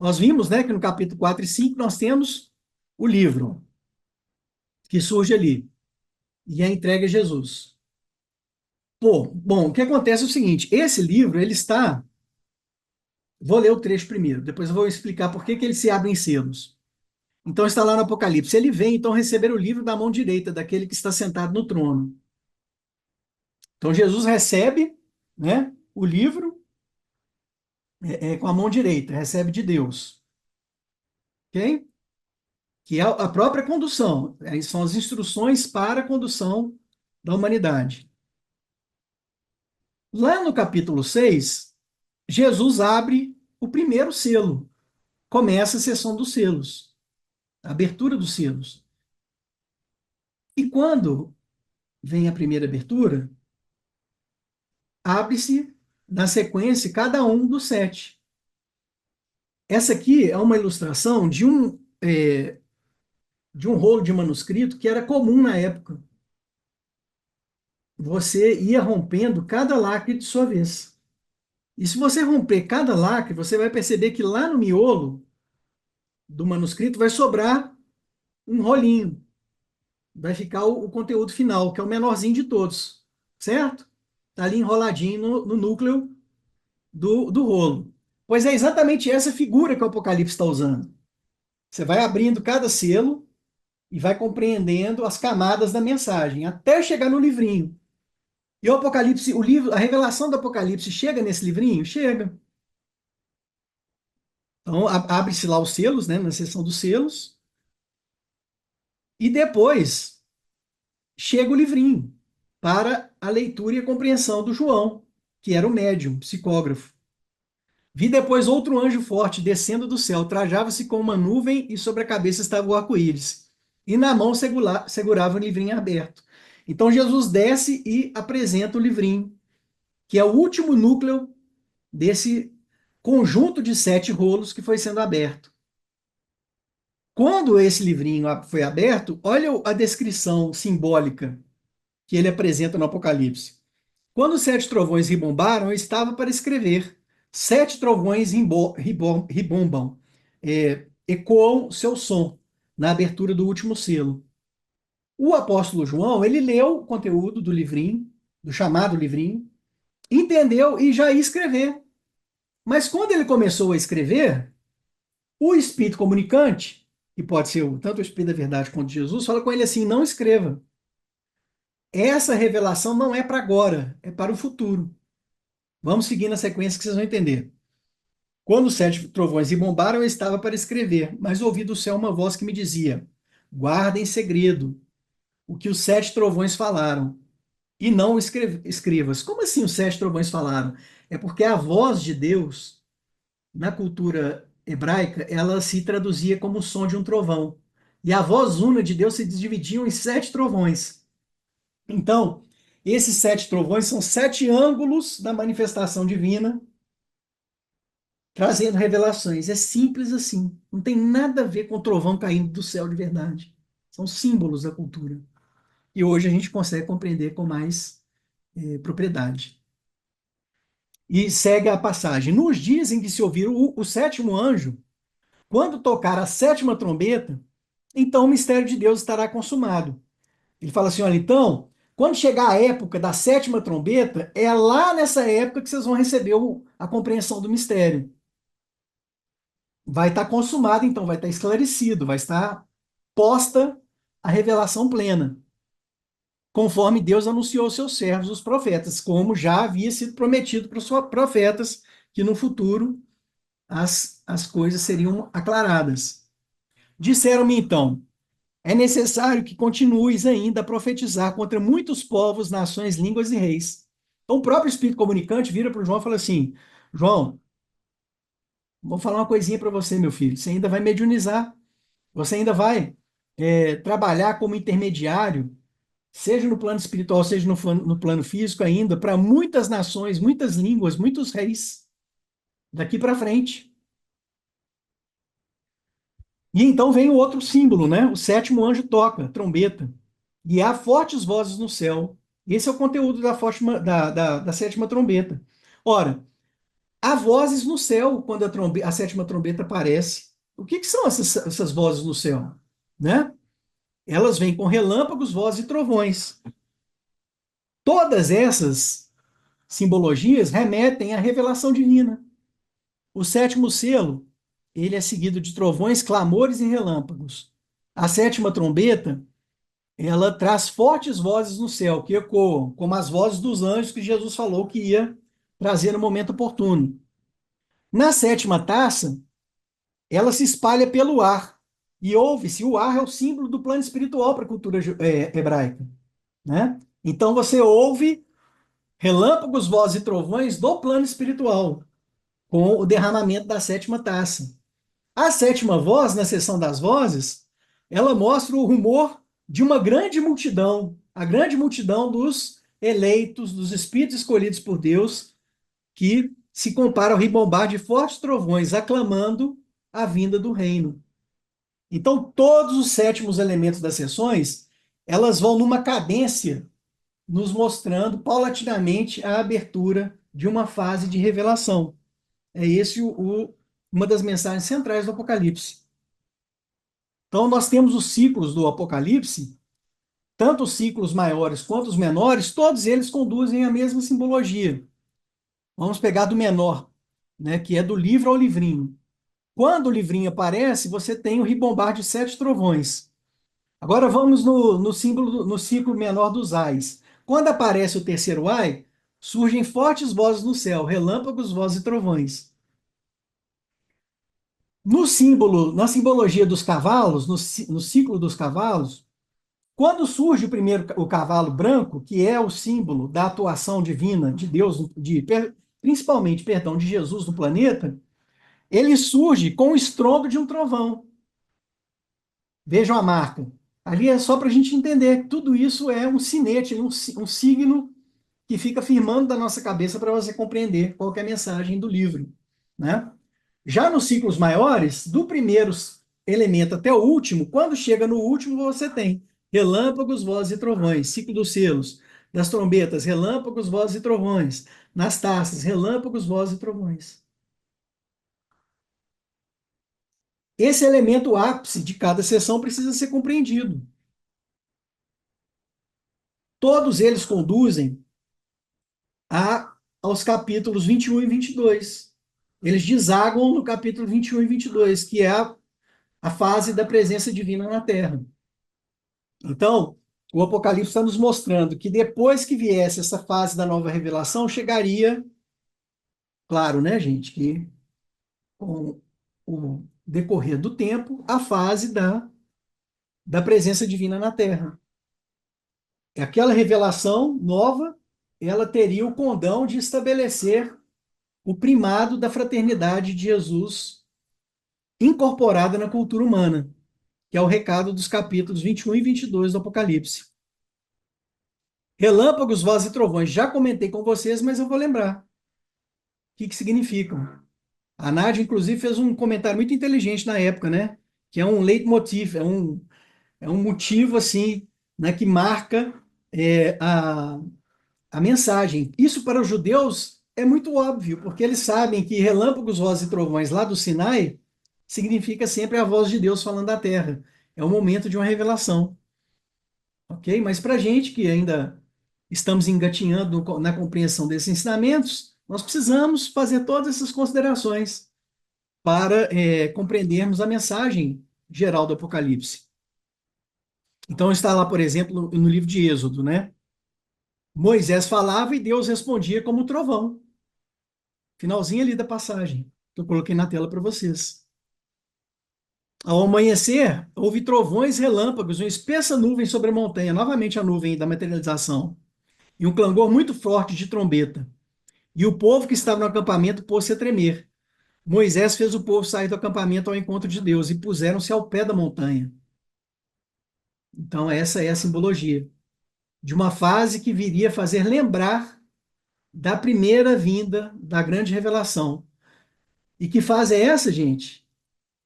Nós vimos, né, que no capítulo 4 e 5 nós temos o livro que surge ali e a entrega a Jesus. Pô, bom, o que acontece é o seguinte, esse livro, ele está... Vou ler o trecho primeiro, depois eu vou explicar por que ele se abre em selos. Então está lá no Apocalipse. Ele vem, então, receber o livro da mão direita daquele que está sentado no trono. Então Jesus recebe, né, o livro com a mão direita, recebe de Deus. Ok? Que é a própria condução. São as instruções para a condução da humanidade. Lá no capítulo 6, Jesus abre o primeiro selo. Começa a sessão dos selos. a abertura dos selos. E quando vem a primeira abertura, abre-se na sequência cada um dos sete. Essa aqui é uma ilustração de um rolo de manuscrito que era comum na época. Você ia rompendo cada lacre de sua vez. E se você romper cada lacre, você vai perceber que lá no miolo do manuscrito vai sobrar um rolinho. Vai ficar o conteúdo final, que é o menorzinho de todos, certo? Está ali enroladinho no núcleo do rolo. Pois é exatamente essa figura que o Apocalipse está usando. Você vai abrindo cada selo e vai compreendendo as camadas da mensagem, até chegar no livrinho. E o Apocalipse, o livro, a revelação do Apocalipse chega nesse livrinho? Chega. Então, abre-se lá os selos, né, na seção dos selos, e depois chega o livrinho para a leitura e a compreensão do João, que era o médium, psicógrafo. Vi depois outro anjo forte descendo do céu, trajava-se com uma nuvem e sobre a cabeça estava o arco-íris. E na mão segurava um livrinho aberto. Então Jesus desce e apresenta o livrinho, que é o último núcleo desse conjunto de sete rolos que foi sendo aberto. Quando esse livrinho foi aberto, olha a descrição simbólica que ele apresenta no Apocalipse. Quando os sete trovões ribombaram, eu estava para escrever. Sete trovões ribombam, ecoam seu som na abertura do último selo. O apóstolo João, ele leu o conteúdo do livrinho, do chamado livrinho, entendeu e já ia escrever. Mas quando ele começou a escrever, o Espírito comunicante, que pode ser tanto o Espírito da Verdade quanto Jesus, fala com ele assim: não escreva. Essa revelação não é para agora, é para o futuro. Vamos seguir na sequência que vocês vão entender. Quando os sete trovões ribombaram, eu estava para escrever, mas ouvi do céu uma voz que me dizia: guarda em segredo o que os sete trovões falaram, e não escrevas. Como assim os sete trovões falaram? É porque a voz de Deus, na cultura hebraica, ela se traduzia como o som de um trovão. E a voz una de Deus se dividia em sete trovões. Então, esses sete trovões são sete ângulos da manifestação divina, trazendo revelações. É simples assim. Não tem nada a ver com o trovão caindo do céu de verdade. São símbolos da cultura. E hoje a gente consegue compreender com mais propriedade. E segue a passagem. Nos dias em que se ouvir o sétimo anjo, quando tocar a sétima trombeta, então o mistério de Deus estará consumado. Ele fala assim: olha, então, quando chegar a época da sétima trombeta, é lá nessa época que vocês vão receber a compreensão do mistério. Vai estar consumado, então, vai estar esclarecido, vai estar posta a revelação plena, conforme Deus anunciou aos seus servos, os profetas, como já havia sido prometido para os profetas, que no futuro as coisas seriam aclaradas. Disseram-me então: é necessário que continues ainda a profetizar contra muitos povos, nações, línguas e reis. Então, o próprio Espírito Comunicante vira para o João e fala assim: João, vou falar uma coisinha para você, meu filho. Você ainda vai mediunizar, você ainda vai trabalhar como intermediário, seja no plano espiritual, seja no plano físico ainda, para muitas nações, muitas línguas, muitos reis, daqui para frente. E então vem o outro símbolo, né? O sétimo anjo toca, trombeta. E há fortes vozes no céu. Esse é o conteúdo da sétima trombeta. Ora, há vozes no céu quando a sétima trombeta aparece. O que são essas vozes no céu? Né? Elas vêm com relâmpagos, vozes e trovões. Todas essas simbologias remetem à revelação divina. O sétimo selo, ele é seguido de trovões, clamores e relâmpagos. A sétima trombeta, ela traz fortes vozes no céu, que ecoam, como as vozes dos anjos que Jesus falou que ia trazer no momento oportuno. Na sétima taça, ela se espalha pelo ar, e ouve-se, o ar é o símbolo do plano espiritual para a cultura hebraica, né? Então você ouve relâmpagos, vozes e trovões do plano espiritual, com o derramamento da sétima taça. A sétima voz, na seção das vozes, ela mostra o rumor de uma grande multidão, a grande multidão dos eleitos, dos espíritos escolhidos por Deus, que se compara ao ribombar de fortes trovões, aclamando a vinda do reino. Então, todos os sétimos elementos das sessões, elas vão numa cadência, nos mostrando paulatinamente a abertura de uma fase de revelação. É esse uma das mensagens centrais do Apocalipse. Então, nós temos os ciclos do Apocalipse, tanto os ciclos maiores quanto os menores, todos eles conduzem à mesma simbologia. Vamos pegar do menor, né, que é do livro ao livrinho. Quando o livrinho aparece, você tem o ribombar de 7 trovões. Agora vamos no símbolo, no ciclo menor dos ais. Quando aparece o terceiro ai, surgem fortes vozes no céu, relâmpagos, vozes e trovões. No símbolo, na simbologia dos cavalos, no ciclo dos cavalos, quando surge o primeiro o cavalo branco, que é o símbolo da atuação divina de Deus, principalmente, perdão, de Jesus no planeta, ele surge com o estrondo de um trovão. Vejam a marca. Ali é só para a gente entender que tudo isso é um sinete, um signo que fica firmando da nossa cabeça para você compreender qual que é a mensagem do livro, né? Já nos ciclos maiores, do primeiro elemento até o último, quando chega no último, você tem relâmpagos, vozes e trovões, ciclo dos selos, das trombetas, relâmpagos, vozes e trovões, nas taças, relâmpagos, vozes e trovões. Esse elemento ápice de cada sessão precisa ser compreendido. Todos eles conduzem aos capítulos 21 e 22. Eles desaguam no capítulo 21 e 22, que é a fase da presença divina na Terra. Então, o Apocalipse está nos mostrando que depois que viesse essa fase da nova revelação, chegaria, claro, né, gente, que com o decorrer do tempo, a fase da presença divina na Terra. Aquela revelação nova, ela teria o condão de estabelecer o primado da fraternidade de Jesus incorporada na cultura humana, que é o recado dos capítulos 21 e 22 do Apocalipse. Relâmpagos, vozes e trovões, já comentei com vocês, mas eu vou lembrar o que significam. A Nádia, inclusive, fez um comentário muito inteligente na época, né? Que é um leitmotiv, é um motivo, assim, né, que marca a mensagem. Isso para os judeus é muito óbvio, porque eles sabem que relâmpagos, vozes e trovões lá do Sinai significa sempre a voz de Deus falando da terra. É o momento de uma revelação. Ok? Mas para a gente que ainda estamos engatinhando na compreensão desses ensinamentos, nós precisamos fazer todas essas considerações para compreendermos a mensagem geral do Apocalipse. Então está lá, por exemplo, no livro de Êxodo, né? Moisés falava e Deus respondia como trovão. Finalzinho ali da passagem, que eu coloquei na tela para vocês. Ao amanhecer, houve trovões, relâmpagos, uma espessa nuvem sobre a montanha, novamente a nuvem da materialização, e um clangor muito forte de trombeta. E o povo que estava no acampamento pôs-se a tremer. Moisés fez o povo sair do acampamento ao encontro de Deus e puseram-se ao pé da montanha. Então, essa é a simbologia de uma fase que viria a fazer lembrar da primeira vinda da grande revelação. E que fase é essa, gente?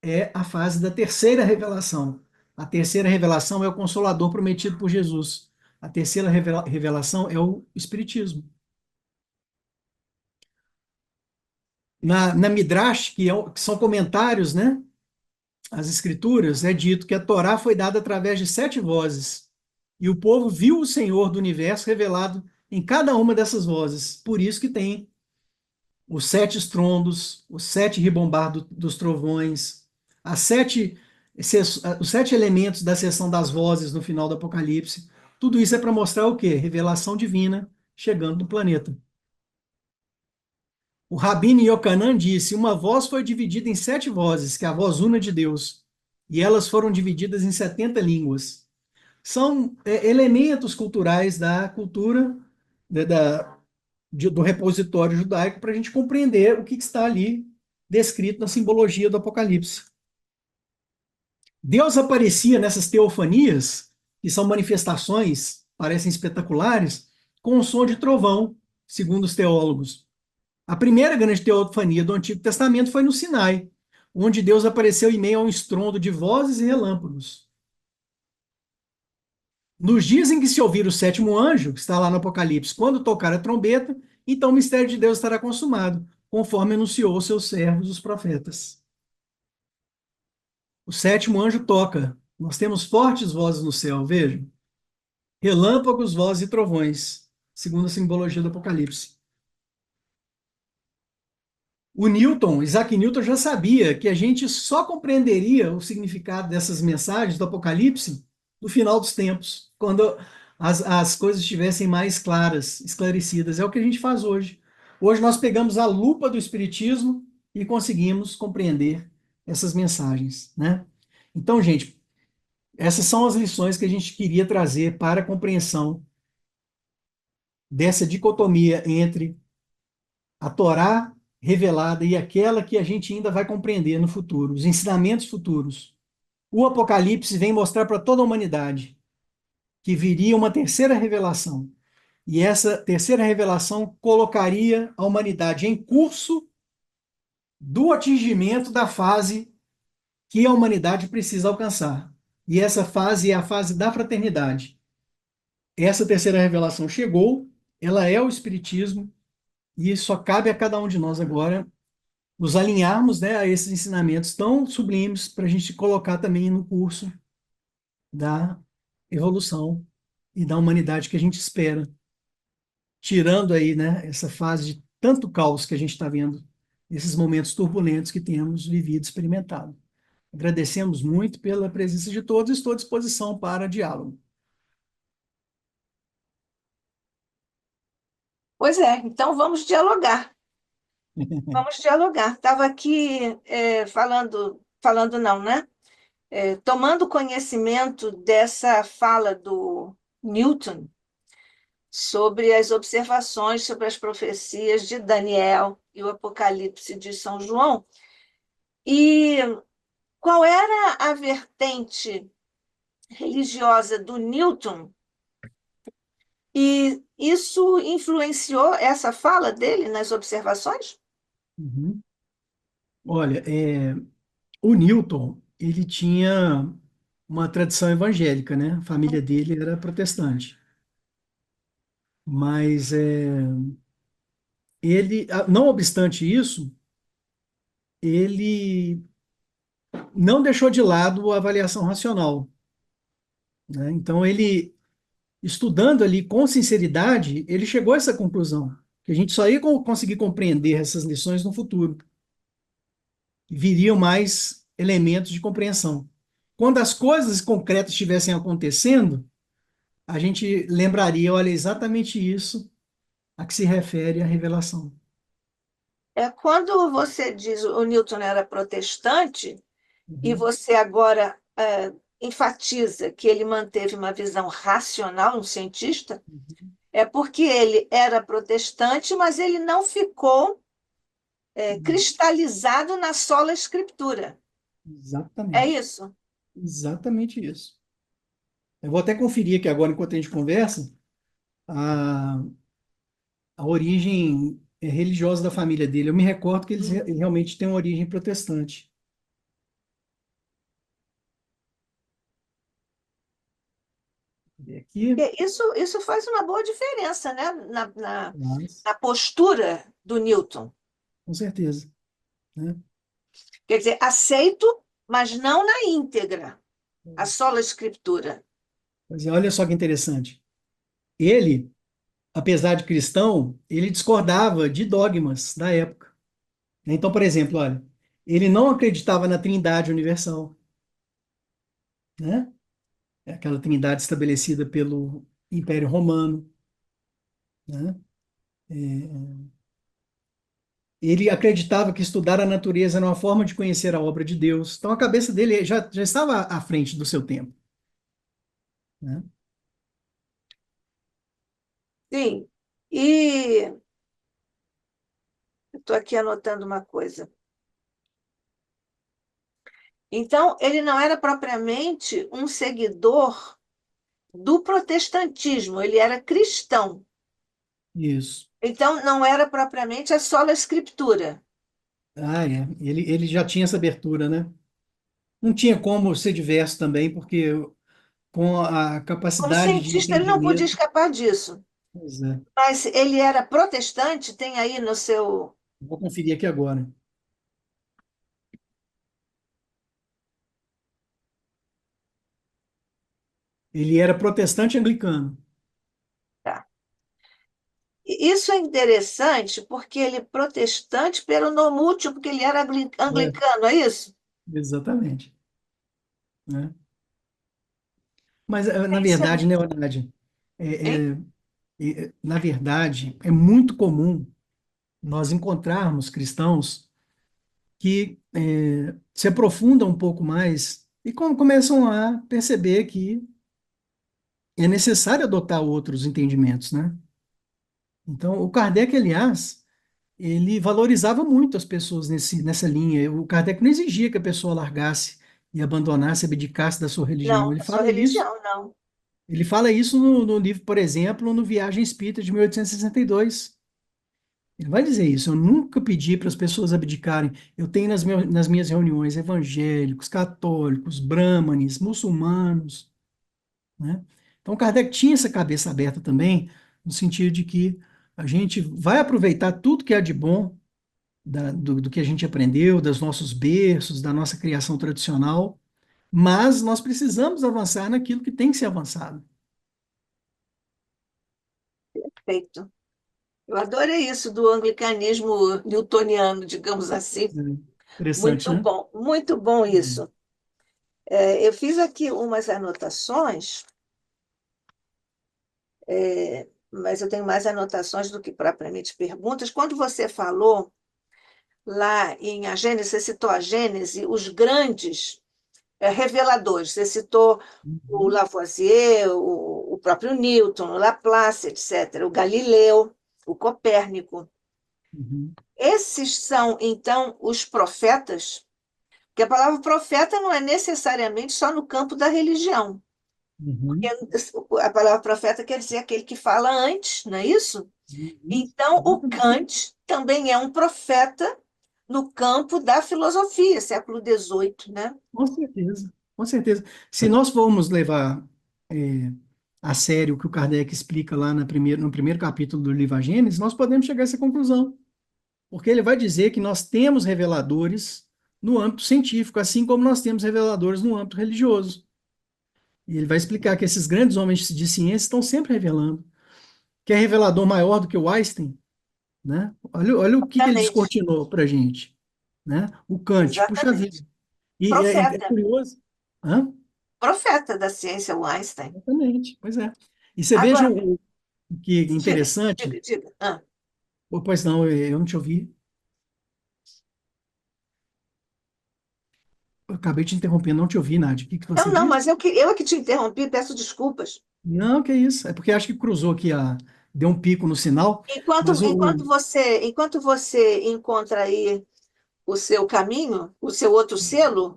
É a fase da terceira revelação. A terceira revelação é o Consolador prometido por Jesus. A terceira revelação é o Espiritismo. Na Midrash, que são comentários, né? As Escrituras, é dito que a Torá foi dada através de 7 vozes. E o povo viu o Senhor do universo revelado em cada uma dessas vozes. Por isso que tem os 7 estrondos, os 7 ribombar dos trovões, os 7 elementos da seção das vozes no final do Apocalipse. Tudo isso é para mostrar o quê? Revelação divina chegando no planeta. O Rabino Yochanan disse: uma voz foi dividida em 7 vozes, que é a voz una de Deus, e elas foram divididas em 70 línguas. São elementos culturais da cultura, né, do repositório judaico, para a gente compreender o que está ali descrito na simbologia do Apocalipse. Deus aparecia nessas teofanias, que são manifestações, parecem espetaculares, com o som de trovão, segundo os teólogos. A primeira grande teofania do Antigo Testamento foi no Sinai, onde Deus apareceu em meio a um estrondo de vozes e relâmpagos. Nos dias em que se ouvir o sétimo anjo, que está lá no Apocalipse, quando tocar a trombeta, então o mistério de Deus estará consumado, conforme anunciou os seus servos, os profetas. O sétimo anjo toca. Nós temos fortes vozes no céu, vejam. Relâmpagos, vozes e trovões, segundo a simbologia do Apocalipse. O Newton, Isaac Newton, já sabia que a gente só compreenderia o significado dessas mensagens do Apocalipse no final dos tempos, quando as coisas estivessem mais claras, esclarecidas. É o que a gente faz hoje. Hoje nós pegamos a lupa do Espiritismo e conseguimos compreender essas mensagens, né? Então, gente, essas são as lições que a gente queria trazer para a compreensão dessa dicotomia entre a Torá revelada e aquela que a gente ainda vai compreender no futuro, os ensinamentos futuros. O Apocalipse vem mostrar para toda a humanidade que viria uma terceira revelação. E essa terceira revelação colocaria a humanidade em curso do atingimento da fase que a humanidade precisa alcançar. E essa fase é a fase da fraternidade. Essa terceira revelação chegou, ela é o Espiritismo, e só cabe a cada um de nós agora nos alinharmos, né, a esses ensinamentos tão sublimes para a gente colocar também no curso da evolução e da humanidade que a gente espera, tirando aí, né, essa fase de tanto caos que a gente está vendo, esses momentos turbulentos que temos vivido, experimentado. Agradecemos muito pela presença de todos e estou à disposição para diálogo. Pois é, então vamos dialogar. Vamos dialogar. Estava aqui falando não, né? Tomando conhecimento dessa fala do Newton sobre as observações sobre as profecias de Daniel e o Apocalipse de São João. E qual era a vertente religiosa do Newton? E isso influenciou essa fala dele nas observações? Uhum. Olha, o Newton, ele tinha uma tradição evangélica, né? A família dele era protestante. Mas ele, não obstante isso, ele não deixou de lado a avaliação racional, né? Então, ele, estudando ali com sinceridade, ele chegou a essa conclusão, que a gente só ia conseguir compreender essas lições no futuro. Viriam mais elementos de compreensão. Quando as coisas concretas estivessem acontecendo, a gente lembraria, olha, exatamente isso a que se refere a revelação. Quando você diz o Newton era protestante, e Uhum. você agora enfatiza que ele manteve uma visão racional, um cientista, é porque ele era protestante, mas ele não ficou Uhum. cristalizado na sola escritura. É Exatamente. isso? Exatamente isso. Eu vou até conferir aqui agora, enquanto a gente conversa, a, a origem religiosa da família dele. Eu me recordo que eles realmente têm uma origem protestante. Vou ver aqui, E isso faz uma boa diferença, né? mas, Na postura do Newton. com certeza, né? Quer dizer, aceito, mas não na íntegra, a sola escritura. Mas olha só que interessante. Ele, apesar de cristão, ele discordava de dogmas da época. Então, por exemplo, olha, ele não acreditava na Trindade Universal, né? É aquela Trindade estabelecida pelo Império Romano, né? Ele acreditava que estudar a natureza era uma forma de conhecer a obra de Deus. Então, a cabeça dele já estava à frente do seu tempo, né? Sim. E estou aqui anotando uma coisa. Então, ele não era propriamente um seguidor do protestantismo, ele era cristão. Isso. Então, não era propriamente a sola escritura. Ah, é. Ele já tinha essa abertura, né? Não tinha como ser diverso também, porque com a Como capacidade de cientista, ele não podia entendimento. escapar disso. Pois é. Mas ele era protestante, tem aí no seu. Vou conferir aqui agora. Ele era protestante anglicano. Tá. E isso é interessante porque ele é protestante pelo nomútil, porque ele era É, anglicano, é isso? exatamente. Né? Mas, na Isso é verdade, né, muito. Haddad, Hein? é, na verdade, é muito comum nós encontrarmos cristãos que se aprofundam um pouco mais e começam a perceber que é necessário adotar outros entendimentos, né? Então, o Kardec, aliás, ele valorizava muito as pessoas nessa linha. O Kardec não exigia que a pessoa largasse e abandonasse, abdicasse da sua religião. Não, a sua religião, não. Ele fala isso no livro, por exemplo, no Viagem Espírita de 1862. Ele vai dizer isso. Eu nunca pedi para as pessoas abdicarem. Eu tenho nas minhas reuniões evangélicos, católicos, brâmanes, muçulmanos, né? Então, Kardec tinha essa cabeça aberta também, no sentido de que a gente vai aproveitar tudo que há de bom do que a gente aprendeu, dos nossos berços, da nossa criação tradicional, mas nós precisamos avançar naquilo que tem que ser avançado. Perfeito. Eu adorei isso do anglicanismo newtoniano, digamos assim. É, interessante, né? Muito bom isso. Eu fiz aqui umas anotações, mas eu tenho mais anotações do que propriamente perguntas. Quando você falou lá em a Gênese, você citou a Gênese, os grandes reveladores. Você citou o Uhum, Lavoisier, o próprio Newton, o Laplace, etc., o Galileu, o Copérnico. uhum, Esses são, então, os profetas, porque a palavra profeta não é necessariamente só no campo da religião. Porque uhum, a palavra profeta quer dizer aquele que fala antes, não é isso? uhum. Então, o Exatamente. Kant também é um profeta no campo da filosofia, século XVIII, né? Com certeza, com certeza. Se nós formos levar a sério o que o Kardec explica lá no primeiro capítulo do livro A Gênesis, nós podemos chegar a essa conclusão. Porque ele vai dizer que nós temos reveladores no âmbito científico, assim como nós temos reveladores no âmbito religioso. E ele vai explicar que esses grandes homens de ciência estão sempre revelando. Que é revelador maior do que o Einstein, né? Olha o que ele Exatamente, descortinou para a gente, né? O Kant, puxa vida. exatamente. E é Profeta, curioso. Hã? profeta da ciência, o Einstein. Exatamente, pois é. E você veja Agora, o que é diga, interessante. diga, diga. Ah, Pois não, eu não te ouvi. Eu acabei te interrompendo, não te ouvi, Nádia. O que não, você não, disse? mas eu é que te interrompi, peço desculpas. Não, que isso. É porque acho que cruzou aqui, deu um pico no sinal, Enquanto, mas enquanto você encontra aí o seu caminho, o seu outro selo,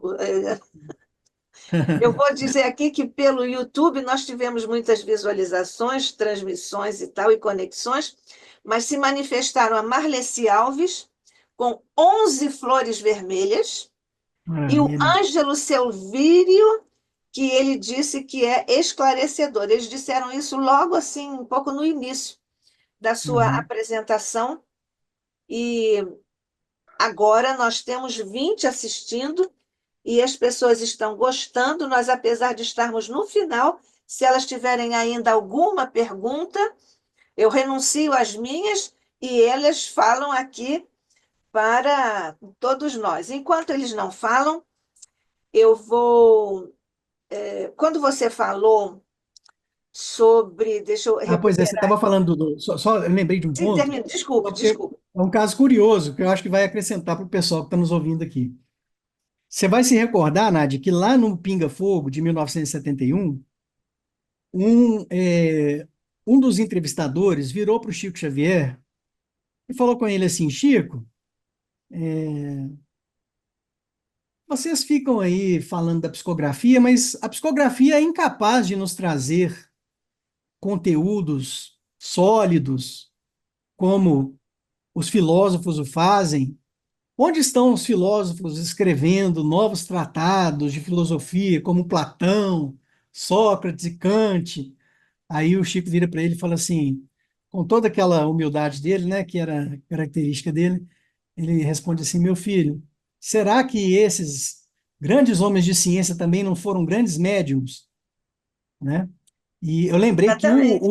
eu vou dizer aqui que pelo YouTube nós tivemos muitas visualizações, transmissões e tal, e conexões, mas se manifestaram a Marleci Alves com 11 flores vermelhas e o Maravilha. Ângelo Selvírio, que ele disse que é esclarecedor. Eles disseram isso logo assim, um pouco no início da sua Uhum. apresentação, e agora nós temos 20 assistindo e as pessoas estão gostando. Nós, apesar de estarmos no final, se elas tiverem ainda alguma pergunta, eu renuncio às minhas e elas falam aqui para todos nós. Enquanto eles não falam, eu vou. Quando você falou sobre. Deixa eu Pois é, você recuperar. estava falando só eu lembrei de um Sim, ponto, termina. Desculpe, porque desculpe. é um caso curioso, que eu acho que vai acrescentar para o pessoal que está nos ouvindo aqui. Você vai se recordar, Nádia, que lá no Pinga Fogo, de 1971, um dos entrevistadores virou para o Chico Xavier e falou com ele assim: Chico, Vocês ficam aí falando da psicografia, mas a psicografia é incapaz de nos trazer conteúdos sólidos, como os filósofos o fazem. Onde estão os filósofos escrevendo novos tratados de filosofia, como Platão, Sócrates e Kant? Aí o Chico vira para ele e fala assim, com toda aquela humildade dele, né, que era característica dele, ele responde assim: meu filho, será que esses grandes homens de ciência também não foram grandes médiums, né? E eu lembrei que Exatamente.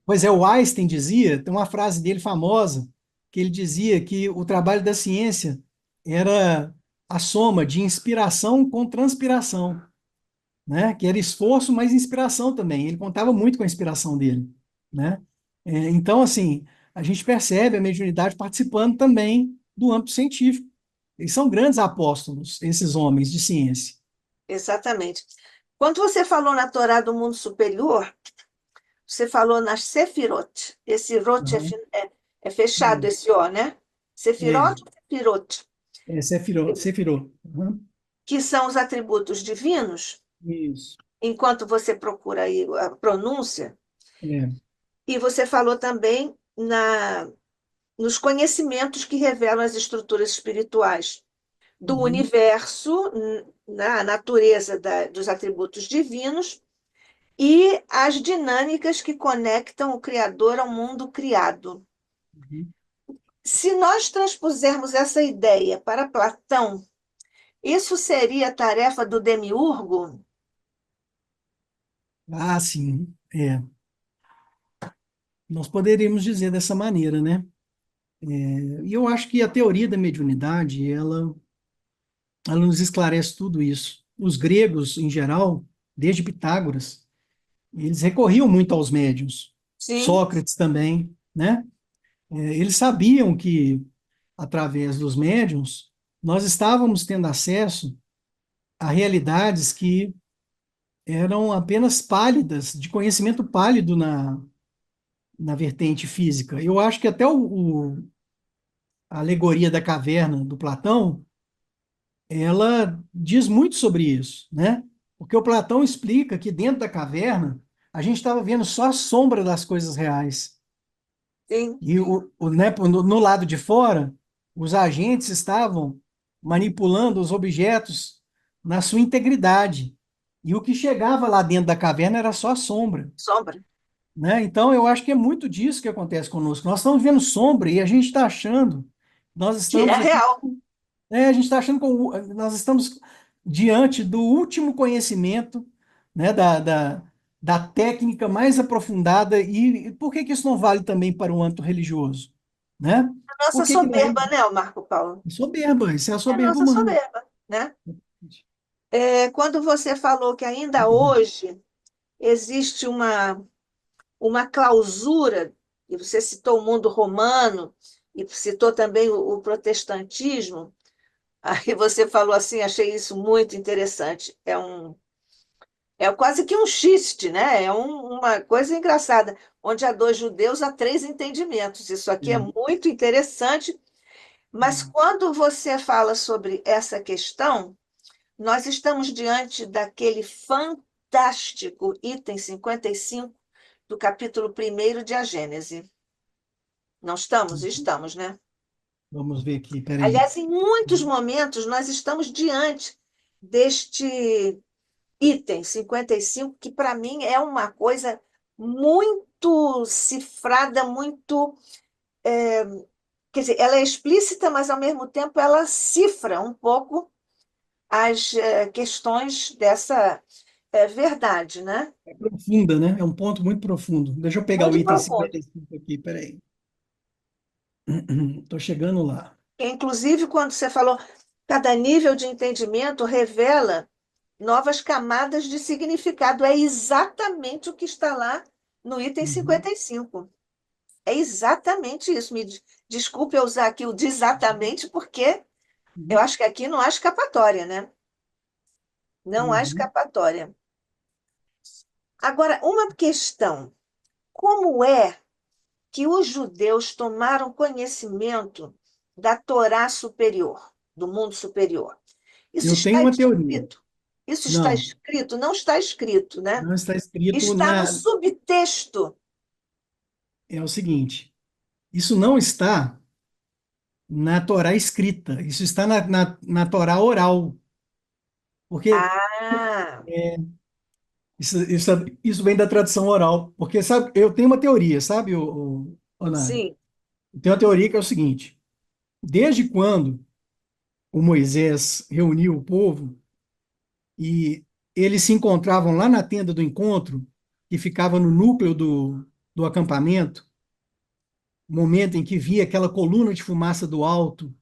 pois é, o Einstein dizia, tem uma frase dele famosa, que ele dizia que o trabalho da ciência era a soma de inspiração com transpiração, né? Que era esforço, mas inspiração também. Ele contava muito com a inspiração dele, né? Então, assim, a gente percebe a mediunidade participando também do âmbito científico. Eles são grandes apóstolos, esses homens de ciência. Exatamente. Quando você falou na Torá do mundo superior, você falou nas Sefirot. Esse Rot Aham. é fechado, esse O, né? É, Sefirot ou Sefirot, Sefirot. Aham. que são os atributos divinos, Isso. enquanto você procura aí a pronúncia, É. e você falou também nos conhecimentos que revelam as estruturas espirituais do Uhum. universo, na natureza dos atributos divinos e as dinâmicas que conectam o Criador ao mundo criado. Uhum. Se nós transpusermos essa ideia para Platão, isso seria tarefa do demiurgo? Ah, sim. É. Nós poderíamos dizer dessa maneira, né? E eu acho que a teoria da mediunidade, ela nos esclarece tudo isso. Os gregos, em geral, desde Pitágoras, eles recorriam muito aos médiuns. Sim, Sócrates também, né? Eles sabiam que, através dos médiuns, nós estávamos tendo acesso a realidades que eram apenas pálidas, de conhecimento pálido na vertente física. Eu acho que até a alegoria da caverna do Platão, ela diz muito sobre isso, né? Porque o Platão explica que dentro da caverna a gente estava vendo só a sombra das coisas reais. sim. E né, no lado de fora, os agentes estavam manipulando os objetos na sua integridade. E o que chegava lá dentro da caverna era só a sombra, Sombra. né? Então, eu acho que é muito disso que acontece conosco. Nós estamos vendo sombra e a gente está achando, nós Que é estamos aqui, real. a gente está achando que nós estamos diante do último conhecimento, né, da técnica mais aprofundada. E por que que isso não vale também para o âmbito religioso, né? A nossa Por que que na soberba, né, o Marco Paulo? soberba, isso é a É a soberba nossa humana. soberba, né? Quando você falou que ainda Uhum. hoje existe uma clausura, e você citou o mundo romano, e citou também o protestantismo, aí você falou assim, achei isso muito interessante. É quase que um xiste, né? Uma coisa engraçada, onde há dois judeus, há três entendimentos. Isso aqui é É. muito interessante, mas quando você fala sobre essa questão, nós estamos diante daquele fantástico item 55 do capítulo primeiro de A Gênese. Não estamos? Estamos, né? Vamos ver aqui, peraí. Aliás, em muitos momentos, nós estamos diante deste item 55, que para mim é uma coisa muito cifrada, muito. Quer dizer, ela é explícita, mas ao mesmo tempo ela cifra um pouco as questões dessa verdade, né? É profunda, né? É um ponto muito profundo. Deixa eu pegar o Muito item profundo. 55 aqui, peraí. Estou chegando lá. Inclusive, quando você falou, cada nível de entendimento revela novas camadas de significado. É exatamente o que está lá no item Uhum. 55. É exatamente isso. Desculpe eu usar aqui o de exatamente, porque eu Uhum. acho que aqui não há escapatória, né? Não há Uhum. escapatória. Agora, uma questão: como é que os judeus tomaram conhecimento da Torá superior, do mundo superior? Isso Eu tenho está uma teoria. escrito. Isso está Não, escrito? Não está escrito, né? não está escrito Está no na. subtexto. É o seguinte: isso não está na Torá escrita, isso está na Torá oral. Porque Ah, isso vem da tradição oral. Porque, sabe, eu tenho uma teoria, sabe, o Nádia? sim, Eu tenho uma teoria que é o seguinte: desde quando o Moisés reuniu o povo e eles se encontravam lá na tenda do encontro, que ficava no núcleo do acampamento, o momento em que via aquela coluna de fumaça do alto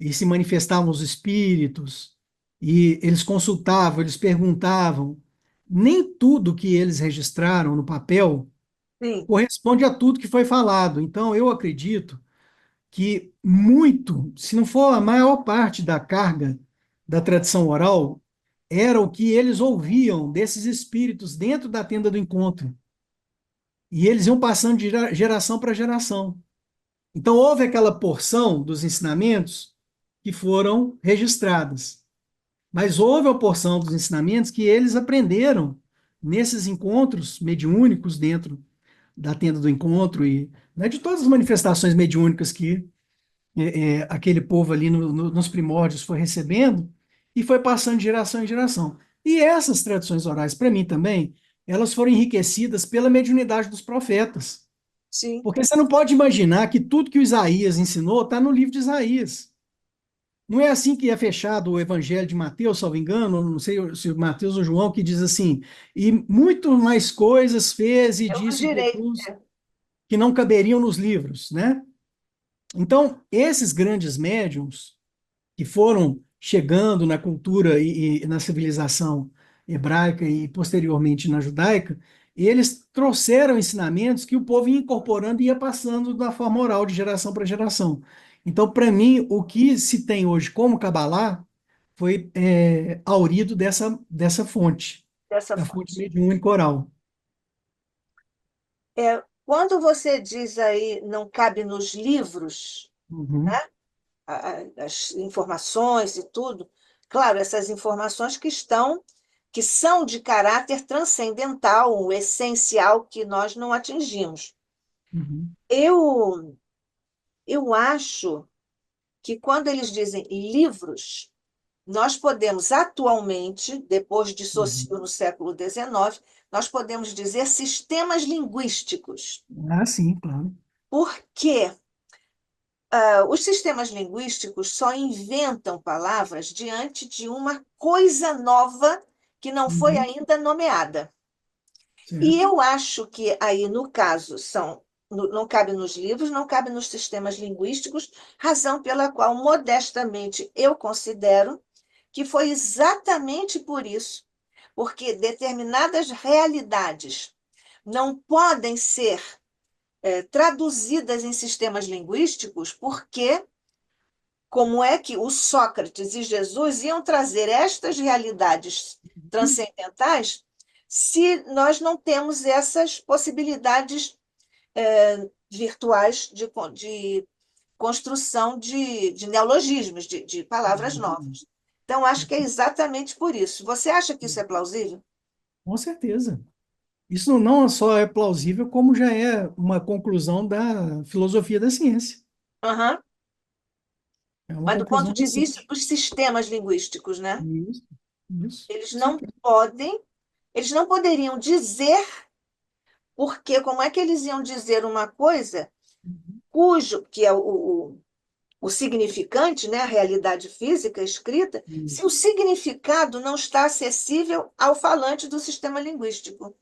e se manifestavam os espíritos, e eles consultavam, eles perguntavam. Nem tudo que eles registraram no papel sim, corresponde a tudo que foi falado. Então, eu acredito que muito, se não for a maior parte da carga da tradição oral, era o que eles ouviam desses espíritos dentro da tenda do encontro. E eles iam passando de geração para geração. Então, houve aquela porção dos ensinamentos que foram registradas, mas houve a porção dos ensinamentos que eles aprenderam nesses encontros mediúnicos dentro da tenda do encontro e, né, de todas as manifestações mediúnicas que aquele povo ali nos primórdios foi recebendo e foi passando de geração em geração. E essas tradições orais, para mim também, elas foram enriquecidas pela mediunidade dos profetas. sim. Porque você não pode imaginar que tudo que o Isaías ensinou está no livro de Isaías. Não é assim que é fechado o Evangelho de Mateus, salvo engano, não sei se o Mateus ou João, que diz assim: e muito mais coisas fez e Eu não disse direi. Jesus que não caberiam nos livros, né? Então, esses grandes médiums que foram chegando na cultura e na civilização hebraica e posteriormente na judaica, eles trouxeram ensinamentos que o povo ia incorporando e ia passando da forma oral de geração para geração. Então, para mim, o que se tem hoje como Kabbalah foi aurido dessa fonte, Dessa da fonte fonte. mediúnica oral. Quando você diz aí não cabe nos livros, Uhum, né, as informações e tudo, claro, essas informações que são de caráter transcendental, o essencial que nós não atingimos. uhum, Eu, eu acho que quando eles dizem livros, nós podemos atualmente, depois de uhum. Saussure no século XIX, nós podemos dizer sistemas linguísticos. Ah, sim, claro. Porque os sistemas linguísticos só inventam palavras diante de uma coisa nova que não foi Uhum, ainda nomeada. E certo. eu acho que aí, no caso, não cabe nos livros, não cabe nos sistemas linguísticos, razão pela qual, modestamente, eu considero que foi exatamente por isso, porque determinadas realidades não podem ser traduzidas em sistemas linguísticos, porque como é que o Sócrates e Jesus iam trazer estas realidades transcendentais se nós não temos essas possibilidades virtuais de construção de neologismos, de palavras Exatamente. novas. Então, acho que é exatamente por isso. Você acha que isso é plausível? Com certeza. Isso não só é plausível, como já é uma conclusão da filosofia da ciência. Aham. É uma Mas do ponto conclusão de vista recente. dos sistemas linguísticos, né? Isso, isso, Eles com não certeza. podem, eles não poderiam dizer, porque como é que eles iam dizer uma coisa cujo, que é o significante, né, a realidade física escrita, se o Isso. significado não está acessível ao falante do sistema linguístico.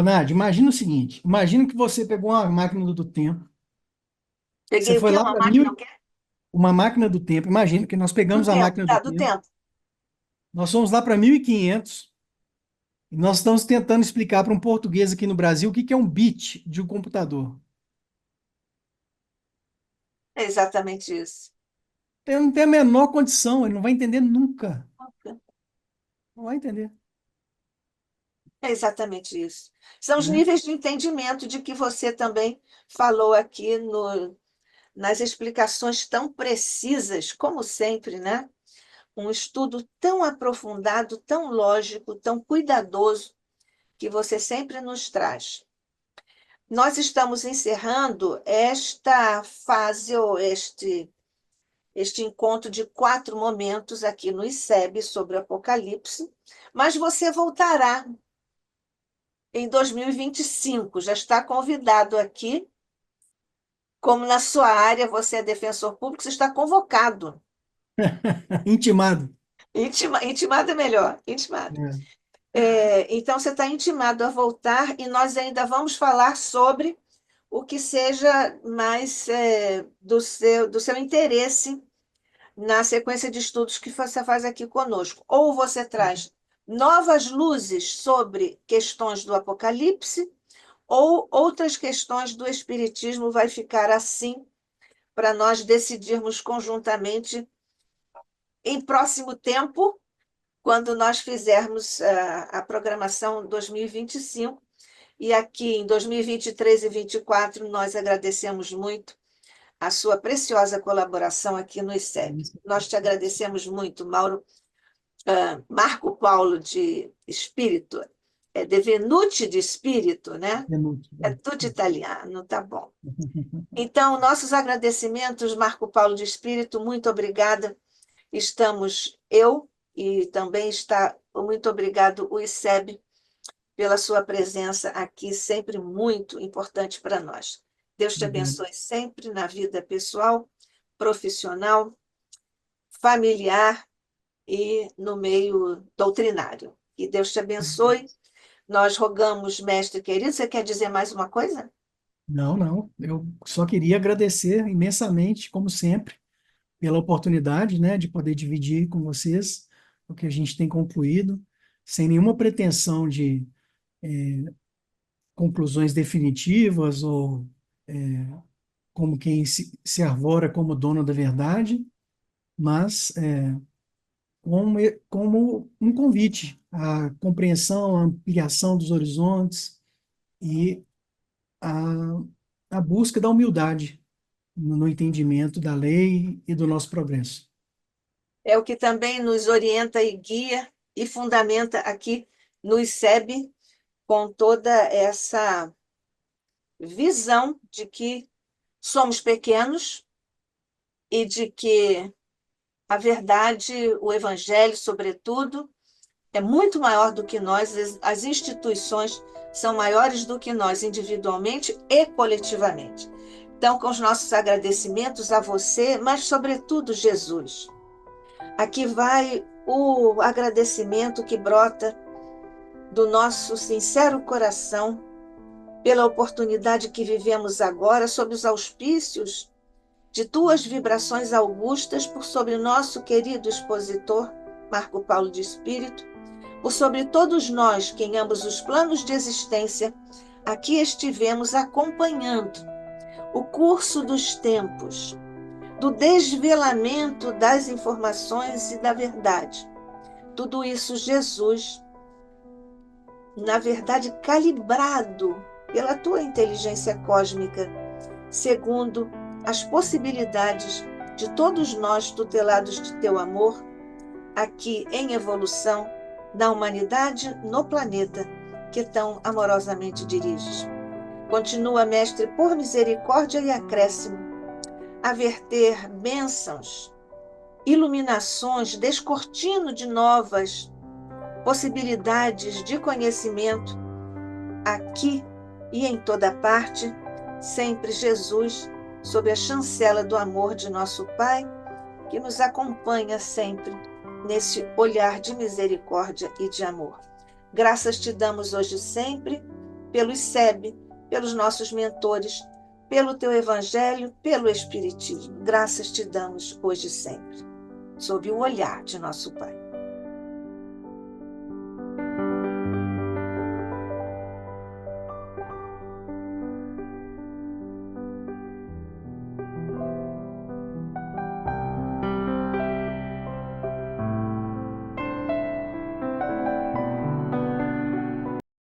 Nádia, imagina o seguinte: imagina que você pegou uma máquina do tempo, você Peguei o foi quê? lá Uma para máquina o quê? uma máquina do tempo. Imagina que nós Do pegamos a tempo, máquina do tá, do tempo, tempo. nós fomos lá para 1500 e nós estamos tentando explicar para um português aqui no Brasil o que que é um bit de um computador. É exatamente isso. Ele não tem a menor condição, ele não vai entender nunca. Não vai entender. É exatamente isso. São os Né? níveis de entendimento de que você também falou aqui nas explicações tão precisas, como sempre, né? um estudo tão aprofundado, tão lógico, tão cuidadoso que você sempre nos traz. Nós estamos encerrando esta fase, ou este encontro de 4 momentos aqui no ICEB sobre o Apocalipse, mas você voltará em 2025, já está convidado aqui, como na sua área você é defensor público, você está convocado. Intimado. Intimado é melhor, intimado. É. Então, você está intimado a voltar e nós ainda vamos falar sobre o que seja mais do seu interesse na sequência de estudos que você faz aqui conosco. Ou você traz novas luzes sobre questões do Apocalipse, ou outras questões do Espiritismo vai ficar assim para nós decidirmos conjuntamente em próximo tempo, quando nós fizermos a programação 2025. E aqui em 2023 e 2024, nós agradecemos muito a sua preciosa colaboração aqui no ICEB. Nós te agradecemos muito, Mauro, Marco Paulo de Espírito, de Venuti de Espírito, né? Denúncia. É tudo italiano, tá bom. Então, nossos agradecimentos, Marco Paulo de Espírito, muito obrigada. Estamos eu e também está muito obrigado o ICEB pela sua presença aqui, sempre muito importante para nós. Deus te Obrigado. abençoe sempre na vida pessoal, profissional, familiar e no meio doutrinário. Que Deus te abençoe. Nós rogamos, mestre querido, você quer dizer mais uma coisa? Não, não. Eu só queria agradecer imensamente, como sempre, pela oportunidade, né, de poder dividir com vocês o que a gente tem concluído, sem nenhuma pretensão de conclusões definitivas ou como quem se arvora como dono da verdade, mas como um convite à compreensão, à ampliação dos horizontes e à, à busca da humildade no entendimento da lei e do nosso progresso. É o que também nos orienta e guia e fundamenta aqui no ICEB, com toda essa visão de que somos pequenos e de que a verdade, o evangelho, sobretudo, é muito maior do que nós, as instituições são maiores do que nós, individualmente e coletivamente. Então, com os nossos agradecimentos a você, mas, sobretudo, Jesus. Aqui vai o agradecimento que brota do nosso sincero coração pela oportunidade que vivemos agora, sob os auspícios de tuas vibrações augustas, por sobre nosso querido expositor, Marco Paulo de Espírito, por sobre todos nós que em ambos os planos de existência aqui estivemos acompanhando o curso dos tempos, do desvelamento das informações e da verdade. Tudo isso, Jesus, na verdade, calibrado pela tua inteligência cósmica, segundo as possibilidades de todos nós tutelados de teu amor, aqui em evolução, na humanidade, no planeta, que tão amorosamente diriges. Continua, mestre, por misericórdia e acréscimo, a verter bênçãos, iluminações, descortino de novas possibilidades de conhecimento, aqui e em toda parte, sempre Jesus, sob a chancela do amor de nosso Pai, que nos acompanha sempre nesse olhar de misericórdia e de amor. Graças te damos hoje e sempre, pelo ICEB, pelos nossos mentores, pelo teu Evangelho, pelo Espiritismo. Graças te damos hoje e sempre, sob o olhar de nosso Pai.